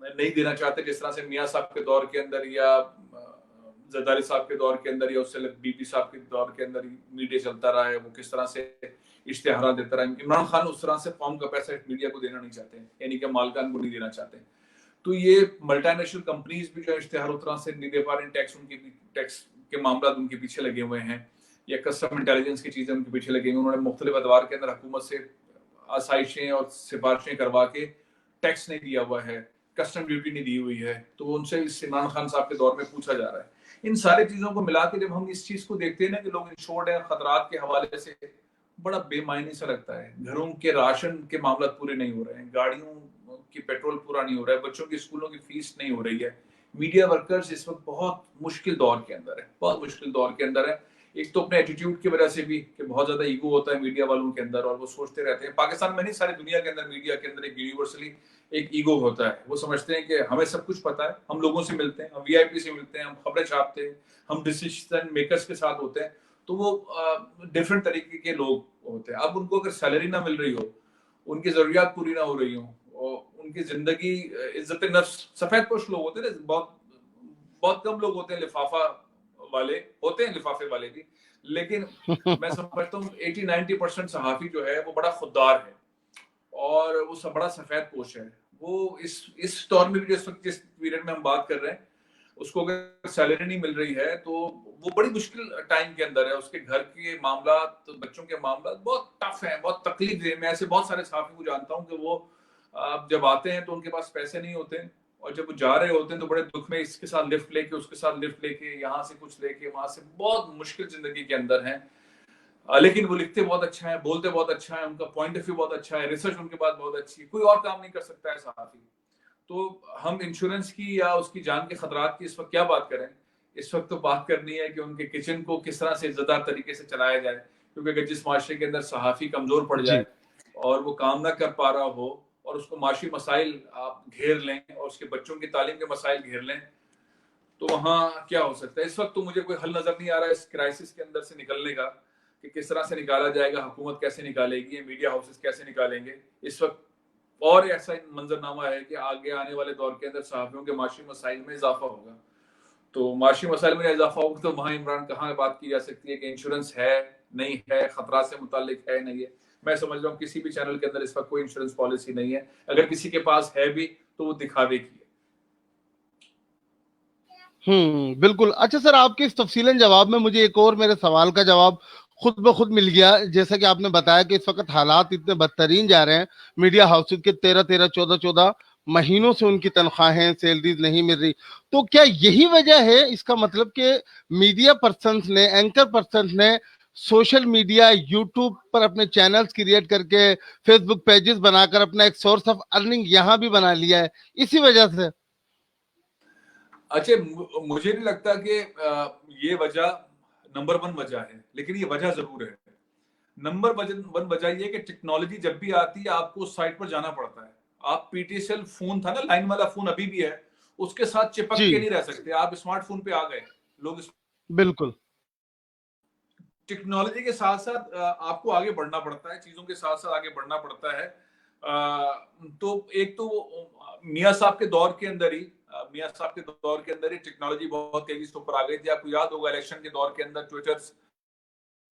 नहीं देना चाहते जिस तरह से मियाँ साहब के दौर के अंदर, या जरदारी साहब के दौर के अंदर, या उससे बीपी साहब के दौर के अंदर मीडिया चलता रहा है। वो किस तरह से इश्तेहार देता रहा है। इमरान खान उस तरह से कौम का पैसा मीडिया को देना नहीं चाहते, यानी कि मालकान को नहीं देना चाहते। तो ये मल्टीनेशनल कंपनीज भी जो इश्तेहार उस तरह से नहीं दे पा रहे हैं, टैक्स के मामला उनके पीछे लगे हुए हैं, या कस्टम इंटेलिजेंस की चीजें उनके पीछे लगे हुए। उन्होंने मुख्तलिफ अदवार के अंदर हुकूमत से आसाइशें और सिफारिशें करवा के टैक्स नहीं दिया हुआ है, कस्टम ड्यूटी नहीं दी हुई है, तो उनसे इस इमरान खान साहब के दौर में पूछा जा रहा है। इन सारी चीजों को मिला के जब हम इस चीज को देखते हैं ना कि लोग इंश्योर्ड है खतरात के हवाले से, बड़ा बेमायने सा लगता है। घरों के राशन के मामला पूरे नहीं हो रहे हैं, गाड़ियों की पेट्रोल पूरा नहीं हो रहा है, बच्चों की स्कूलों की फीस नहीं हो रही है, मीडिया वर्कर्स इस वक्त बहुत मुश्किल दौर के अंदर है, बहुत मुश्किल दौर के अंदर है। एक तो अपने एटीट्यूड की वजह से भी कि बहुत ज्यादा ईगो होता है मीडिया वालों के अंदर, और वो सोचते रहते हैं, पाकिस्तान में नहीं सारी दुनिया के अंदर मीडिया के अंदर एक यूनिवर्सली एक ईगो होता है। वो समझते हैं कि हमें सब कुछ पता है, हम लोगों से मिलते हैं, हम वीआईपी से मिलते हैं, हम खबरें छापते हैं, हम डिसीजन मेकर्स के साथ होते हैं, तो वो डिफरेंट तरीके के लोग होते हैं। अब उनको अगर सैलरी ना मिल रही हो, उनकी जरूरियात पूरी ना हो रही हो, और उनकी जिंदगी, इज्जत नफ्स, सफेद पोश लोग होते हैं, बहुत बहुत कम लोग होते हैं लिफाफा वाले, होते हैं लिफाफे वाले भी, लेकिन मैं समझता हूँ 80-90% सहाफी जो है वो बड़ा खुददार है, और वो सब बड़ा सफेद पोश है। वो इस दौर में भी, जिस वक्त जिस पीरियड में हम बात कर रहे हैं, उसको अगर सैलरी नहीं मिल रही है तो वो बड़ी मुश्किल टाइम के अंदर है। उसके घर के मामला, तो बच्चों के मामला बहुत टफ है, बहुत तकलीफ है। मैं ऐसे बहुत सारे साथी को जानता हूँ कि वो जब आते हैं तो उनके पास पैसे नहीं होते हैं, और जब वो जा रहे होते हैं तो बड़े दुख में इसके साथ लिफ्ट लेके, उसके साथ लिफ्ट लेके, यहाँ से कुछ लेके, वहां से, बहुत मुश्किल जिंदगी के अंदर है। लेकिन वो लिखते बहुत अच्छा है, बोलते बहुत अच्छा है, उनका पॉइंट ऑफ व्यू बहुत अच्छा है, रिसर्च उनके पास बहुत अच्छी है, कोई और काम नहीं कर सकता है साथी। तो हम इंश्योरेंस की या उसकी जान के खतरात की इस वक्त क्या बात करें? इस वक्त तो बात करनी है कि उनके किचन को किस तरह से इज्जतदार तरीके से चलाया जाए, क्योंकि अगर जिस माशरे के अंदर सहाफी कमजोर पड़ जी। जाए और वो काम ना कर पा रहा हो, और उसको माशी मसाइल आप घेर लें, और उसके बच्चों की तालीम के मसाइल घेर लें, तो वहाँ क्या हो सकता है? इस वक्त तो मुझे कोई हल नजर नहीं आ रहा है इस क्राइसिस के अंदर से निकलने का, कि किस तरह से निकाला जाएगा, हुकूमत कैसे निकालेगी, मीडिया हाउसेस कैसे निकालेंगे इस वक्त। और ऐसा मंजरनामा है कि आगे आने वाले दौर के अंदर सहाफियों के माशी मसाइल में इजाफा होगा। तो माशी मसाइल में इजाफा होगा तो वहाँ इमरान कहाँ बात की जा सकती है कि इंश्योरेंस है, नहीं है, खतरा से मुतालिक है, नहीं है। मैं समझ रहा हूँ किसी भी चैनल के अंदर इस वक्त कोई इंश्योरेंस पॉलिसी नहीं है। अगर किसी के पास है भी तो वो दिखावे की है। बिल्कुल। अच्छा सर, आपके इस तफसीलन जवाब में मुझे एक और मेरे सवाल का जवाब खुद ब खुद मिल गया। जैसा कि आपने बताया कि इस वक्त हालात इतने बदतरीन जा रहे हैं, मीडिया हाउसेज के 13-13, 14-14 महीनों से उनकी तनख्वाहें, सैलरीज नहीं मिल रही। तो क्या यही वजह है, इसका मतलब कि मीडिया पर्सन्स ने, एंकर पर्सन्स ने सोशल मीडिया, यूट्यूब पर अपने चैनल्स क्रिएट करके, फेसबुक पेजेस बनाकर अपना एक सोर्स ऑफ अर्निंग यहाँ भी बना लिया है, इसी वजह से? अच्छा, मुझे नहीं लगता कि ये वजह नंबर वन वजह है, लेकिन ये वजह जरूर है। नंबर वन वजह ये कि टेक्नोलॉजी जब भी आती है आपको उस साइट पर जाना पड़ता है। आप पीटीएसएल फोन था ना, लाइन वाला फोन अभी भी है, उसके साथ चिपक के जी, नहीं रह सकते। आप स्मार्टफोन पे आ गए, लोग बिल्कुल। टेक्नोलॉजी के साथ साथ आपको आगे बढ़ना पड़ता है, चीजों के साथ साथ आगे बढ़ना पड़ता है। तो एक तो मियाँ साहब के दौर के अंदर ही, मियाँ साहब के दौर के अंदर ही टेक्नोलॉजी बहुत तेजी से ऊपर आ गई थी। आपको याद होगा इलेक्शन के दौर के अंदर ट्विटर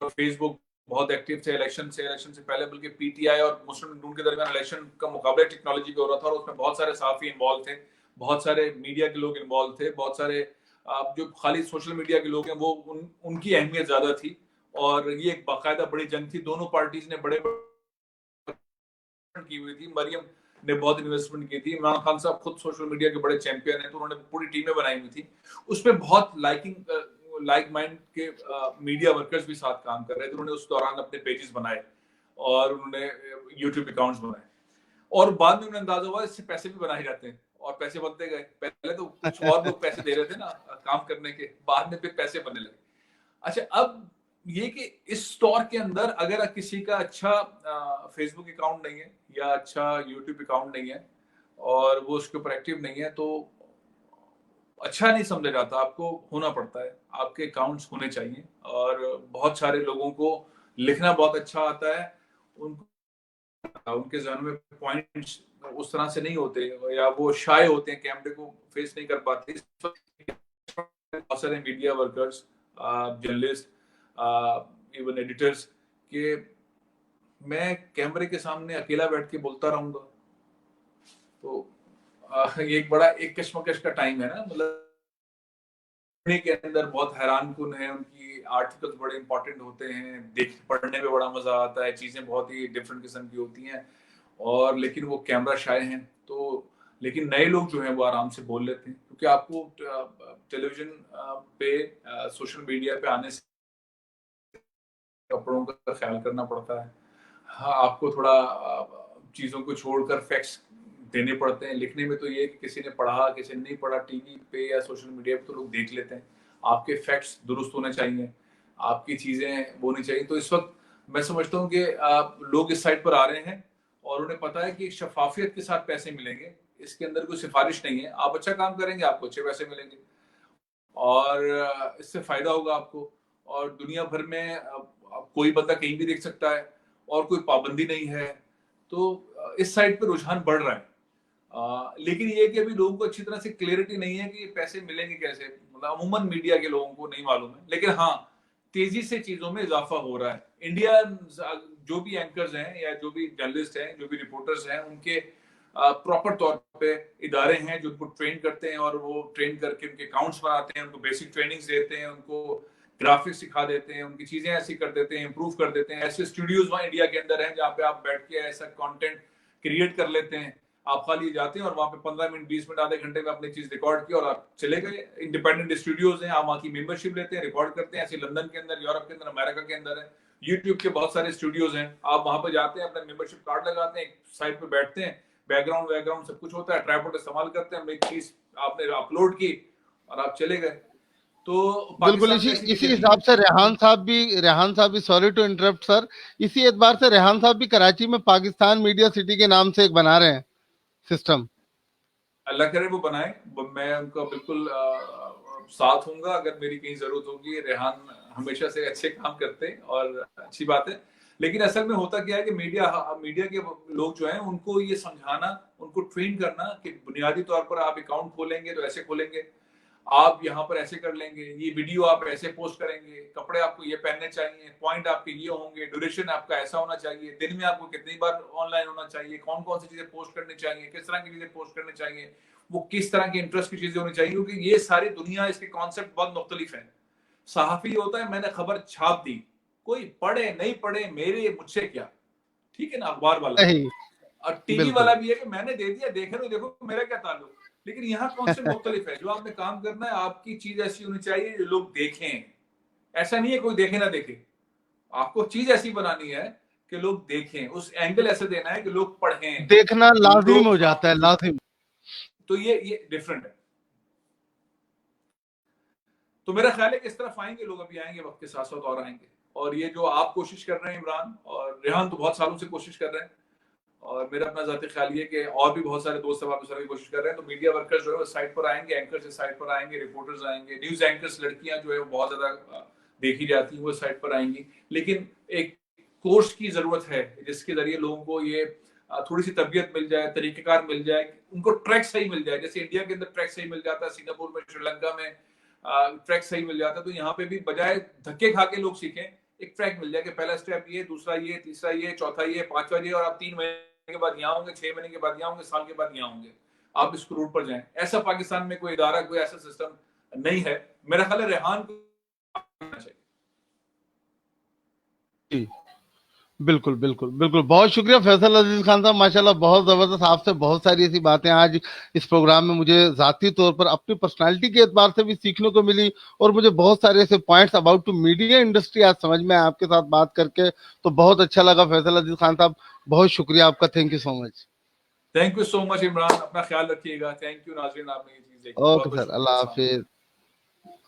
और फेसबुक बहुत एक्टिव थे। इलेक्शन से पहले बल्कि पीटीआई और मुस्लिम लीग के दरमियान इलेक्शन का मुकाबला टेक्नोलॉजी पे हो रहा था, और उसमें बहुत सारे सहाफी इन्वॉल्व थे, बहुत सारे मीडिया के लोग इन्वॉल्व थे, बहुत सारे जो खाली सोशल मीडिया के लोग हैं वो उनकी अहमियत ज्यादा थी। और ये एक बाकायदा बड़ी जंग थी, दोनों पार्टीज ने बड़े की हुई थी। मरियम ने बहुत इन्वेस्टमेंट की थी, इमरान खान साहब खुद सोशल मीडिया के बड़े चैंपियन हैं, तो उन्होंने पूरी टीमें बनाई हुई थी। उसमें बहुत लाइक माइंड के मीडिया वर्कर्स भी साथ काम कर रहे थे। उन्होंने उस दौरान अपने पेजेस बनाए और उन्होंने यूट्यूब अकाउंट्स बनाए, और बाद में उन्हें अंदाजा हुआ इससे पैसे भी बनाए जाते हैं, और पैसे बनते गए। पहले तो कुछ और लोग पैसे दे रहे थे ना काम करने के, बाद में फिर पैसे बनने लगे। अच्छा, अब ये कि इस दौर के अंदर अगर किसी का अच्छा फेसबुक अकाउंट नहीं है या अच्छा यूट्यूब अकाउंट नहीं है और वो उसके ऊपर एक्टिव नहीं है, तो अच्छा नहीं समझा जाता। आपको होना पड़ता है, आपके अकाउंट्स होने चाहिए। और बहुत सारे लोगों को लिखना बहुत अच्छा आता है, उनको उनके जहन में पॉइंट्स उस तरह से नहीं होते, या वो शाय होते हैं, कैमरे को फेस नहीं कर पाते। बहुत सारे media workers, journalist, even editors के मैं कैमरे के सामने अकेला बैठ के बोलता रहूंगा, तो ये एक बड़ा एक कश्मकश का टाइम है ना। मतलब पढ़ने के अंदर बहुत हैरान-कुन है, उनकी आर्टिकल्स बड़े इंपॉर्टेंट होते हैं, देख पढ़ने में बड़ा मजा आता है, चीजें बहुत ही डिफरेंट किस्म की होती हैं, और लेकिन वो कैमरा शाय हैं। तो लेकिन नए लोग जो हैं वो आराम से बोल लेते हैं, क्योंकि आपको टेलीविजन पे, सोशल मीडिया पे आने से कपड़ों का ख्याल करना पड़ता है। हाँ, आपको थोड़ा चीजों को छोड़कर फैक्ट्स देने पड़ते हैं। लिखने में तो ये कि किसी ने पढ़ा, किसी ने नहीं पढ़ा, टीवी पे या सोशल मीडिया पे तो लोग देख लेते हैं। आपके फैक्ट्स दुरुस्त होने चाहिए, आपकी चीज़ें वो होनी चाहिए। तो इस वक़्त मैं समझता हूँ कि लोग इस साइट पर आ रहे हैं और उन्हें पता है कि शफ़ाफ़ियत के साथ पैसे मिलेंगे। इसके अंदर कोई सिफ़ारिश नहीं है। आप अच्छा काम करेंगे, आपको अच्छे पैसे मिलेंगे और इससे फ़ायदा होगा आपको। और दुनिया भर में अब कोई बंदा कहीं भी देख सकता है और कोई पाबंदी नहीं है। तो इस साइट पे रुझान बढ़ रहा है। लेकिन ये है कि अभी लोगों को अच्छी तरह से क्लैरिटी नहीं है कि पैसे मिलेंगे कैसे। मतलब अमूमन मीडिया के लोगों को नहीं मालूम है। लेकिन हाँ, तेजी से चीजों में इजाफा हो रहा है। इंडिया जो भी एंकर्स हैं या जो भी जर्नलिस्ट हैं, जो भी रिपोर्टर्स हैं, उनके प्रॉपर तौर पे इदारे हैं जो उनको ट्रेन करते हैं और वो ट्रेन करके उनके अकाउंट्स बनाते हैं, उनको बेसिक ट्रेनिंग्स देते हैं, उनको ग्राफिक्स सिखा देते हैं, उनकी चीजें ऐसी कर देते हैं, इंप्रूव कर देते हैं। ऐसे स्टूडियोज वहाँ इंडिया के अंदर हैं जहाँ पे आप बैठ के ऐसा कंटेंट क्रिएट कर लेते हैं। आप खाली जाते हैं और वहाँ पे 15 मिनट 20 मिनट आधे घंटे में अपनी चीज रिकॉर्ड की और आप चले गए। इंडिपेंडेंट स्टूडियोज हैं, आप वहाँ की मेंबरशिप लेते हैं, रिकॉर्ड करते हैं। ऐसे लंदन के अंदर, यूरोप के अंदर, अमेरिका के अंदर है। यूट्यूब के बहुत सारे स्टूडियोज हैं, आप वहां पर जाते हैं, अपना मेंबरशिप कार्ड लगाते हैं, एक साइट पे बैठते हैं, बैकग्राउंड सब कुछ होता है, ट्राइपॉड इस्तेमाल करते हैं, एक चीज आपने अपलोड की और आप चले गए। तो बिल्कुल पाकिस्तान इसी में ऐसी इसी चीजें नहीं हिसाब है। से रेहान साहब भी सॉरी टू इंटरप्ट सर, इसी एतबार से रेहान साहब भी कराची में पाकिस्तान मीडिया सिटी के नाम से एक बना रहे हैं सिस्टम। अल्लाह करे वो बनाए, मैं उनका बिल्कुल साथ हूंगा अगर मेरी कहीं जरूरत होगी। रेहान हमेशा से अच्छे काम करते हैं और अच्छी बात है। लेकिन असल में होता क्या है कि मीडिया के लोग जो हैं उनको ये समझाना, उनको ट्रेन करना कि बुनियादी तौर पर आप अकाउंट खोलेंगे तो ऐसे खोलेंगे, आप यहाँ पर ऐसे कर लेंगे, ये वीडियो आप ऐसे पोस्ट करेंगे, कपड़े आपको ये पहनने चाहिए, पॉइंट आपके ये होंगे, ड्यूरेशन आपका ऐसा होना चाहिए, दिन में आपको कितनी बार ऑनलाइन होना चाहिए, कौन कौन सी चीजें पोस्ट करनी चाहिए, किस तरह की चीजें पोस्ट करनी चाहिए, वो किस तरह की इंटरेस्ट की चीजें होनी चाहिए। क्योंकि ये सारी दुनिया, इसके कॉन्सेप्ट बहुत मुख्तलिफ है। सहाफी होता है मैंने खबर छाप दी, कोई पढ़े नहीं पढ़े मेरे मुझसे क्या, ठीक है ना, अखबार वाला। नहीं, और टीवी बिल्कुल वाला भी है कि मैंने दे दिया, देखे तो देखो, मेरा क्या ताल्लुक। लेकिन यहाँ कॉन्सेप्ट मुख्तलिफ है। जो आपने काम करना है, आपकी चीज ऐसी होनी चाहिए जो लोग देखें। ऐसा नहीं है कोई देखे ना देखे, आपको चीज ऐसी बनानी है कि लोग देखें, उस एंगल ऐसे देना है कि लोग पढ़ें, देखना लाजिम लोग हो जाता है, लाजिम। तो ये डिफरेंट है। तो मेरा ख्याल है कि इस तरफ आएंगे लोग, अभी आएंगे, वक्त के साथ साथ और आएंगे। और ये जो आप कोशिश कर रहे हैं इमरान और रेहान, तो बहुत सालों से कोशिश कर रहे हैं और मेरा अपना ज़ाती ख्याल ये कि और भी बहुत सारे दोस्त अब की कोशिश कर रहे हैं। तो मीडिया वर्कर्स जो है वो साइट पर आएंगे, एंकर्स इस साइट पर आएंगे, रिपोर्टर्स आएंगे, न्यूज़ एंकर्स लड़कियां जो है वो बहुत ज़्यादा देखी जाती हैं, वो साइट पर आएंगी। लेकिन एक कोर्स की ज़रूरत है जिसके ज़रिए लोगों को ये थोड़ी सी तरबियत मिल जाए, तरीक़ेकार मिल जाए, उनको ट्रैक सही मिल जाए। जैसे इंडिया के अंदर ट्रैक सही मिल जाता है, सिंगापुर में, श्रीलंका में ट्रैक सही मिल जाता है, तो यहाँ पे भी बजाय धक्के खा के लोग सीखें, एक ट्रैक मिल जाए कि पहला स्टेप ये, दूसरा ये, तीसरा ये, चौथा ये, पांचवा ये, और आप 3 महीने के बाद यहाँ होंगे, 6 महीने के बाद यहाँ होंगे, साल के बाद यहाँ होंगे। आप इस रूट पर जाएं। ऐसा पाकिस्तान में कोई इदारा, कोई ऐसा सिस्टम नहीं है। मेरा ख्याल है रेहान को चाहिए। जी, बिल्कुल बिल्कुल बिल्कुल, बहुत शुक्रिया फैसल अजीज खान साहब, माशाल्लाह बहुत जबरदस्त। आपसे बहुत सारी ऐसी बातें आज इस प्रोग्राम में मुझे जाती तौर पर अपनी पर्सनालिटी के एतबार से भी सीखने को मिली और मुझे बहुत सारे ऐसे points about to media industry आज समझ में आए आपके साथ बात करके। तो बहुत अच्छा लगा फैसल अजीज खान साहब, बहुत शुक्रिया आपका, thank you so much. Thank you so much Imran, अपना ख्याल रखिएगा। थैंक यू नाज़रीन, आपने ये चीज देखी, बहुत ओके बहुत सर, शुक्रिया। अल्लाह अस्सलाम वालेकुम।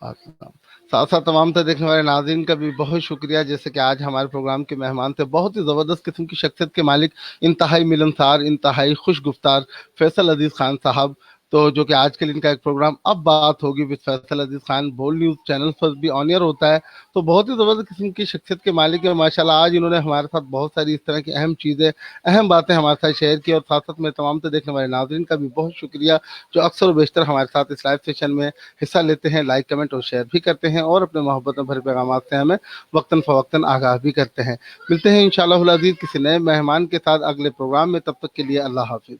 हाफिज। साथ साथ तमाम तो देखने वाले नाज़रीन का भी बहुत शुक्रिया, जैसे कि आज हमारे प्रोग्राम के मेहमान थे, बहुत ही ज़बरदस्त किस्म की शख्सियत के मालिक, इंतहाई मिलनसार, इंतहाई खुश गुफ्तार फैसल अजीज़ खान साहब। तो जो कि आज के लिए इनका एक प्रोग्राम अब बात होगी with Faisal Aziz Khan Bold News channel पर भी ऑन एयर होता है। तो बहुत ही ज़बरदस्त किस्म की शख्सियत के मालिक है माशाल्लाह। आज इन्होंने हमारे साथ बहुत सारी इस तरह की अहम चीज़ें, अहम बातें हमारे साथ शेयर की। और साथ साथ में तमाम तो देखने वाले नाज़रीन का भी बहुत शुक्रिया जो अक्सर व बेशतर हमारे साथ इस लाइव सेशन में हिस्सा लेते हैं, लाइक कमेंट और शेयर भी करते हैं और अपने मोहब्बत में भरे पैगाम से हमें वक्तन फ़वक्तन आगाह भी करते हैं। मिलते हैं इंशाअल्लाह अज़ीज़ किसी नए मेहमान के साथ अगले प्रोग्राम में, तब तक के लिए अल्लाह हाफिज़।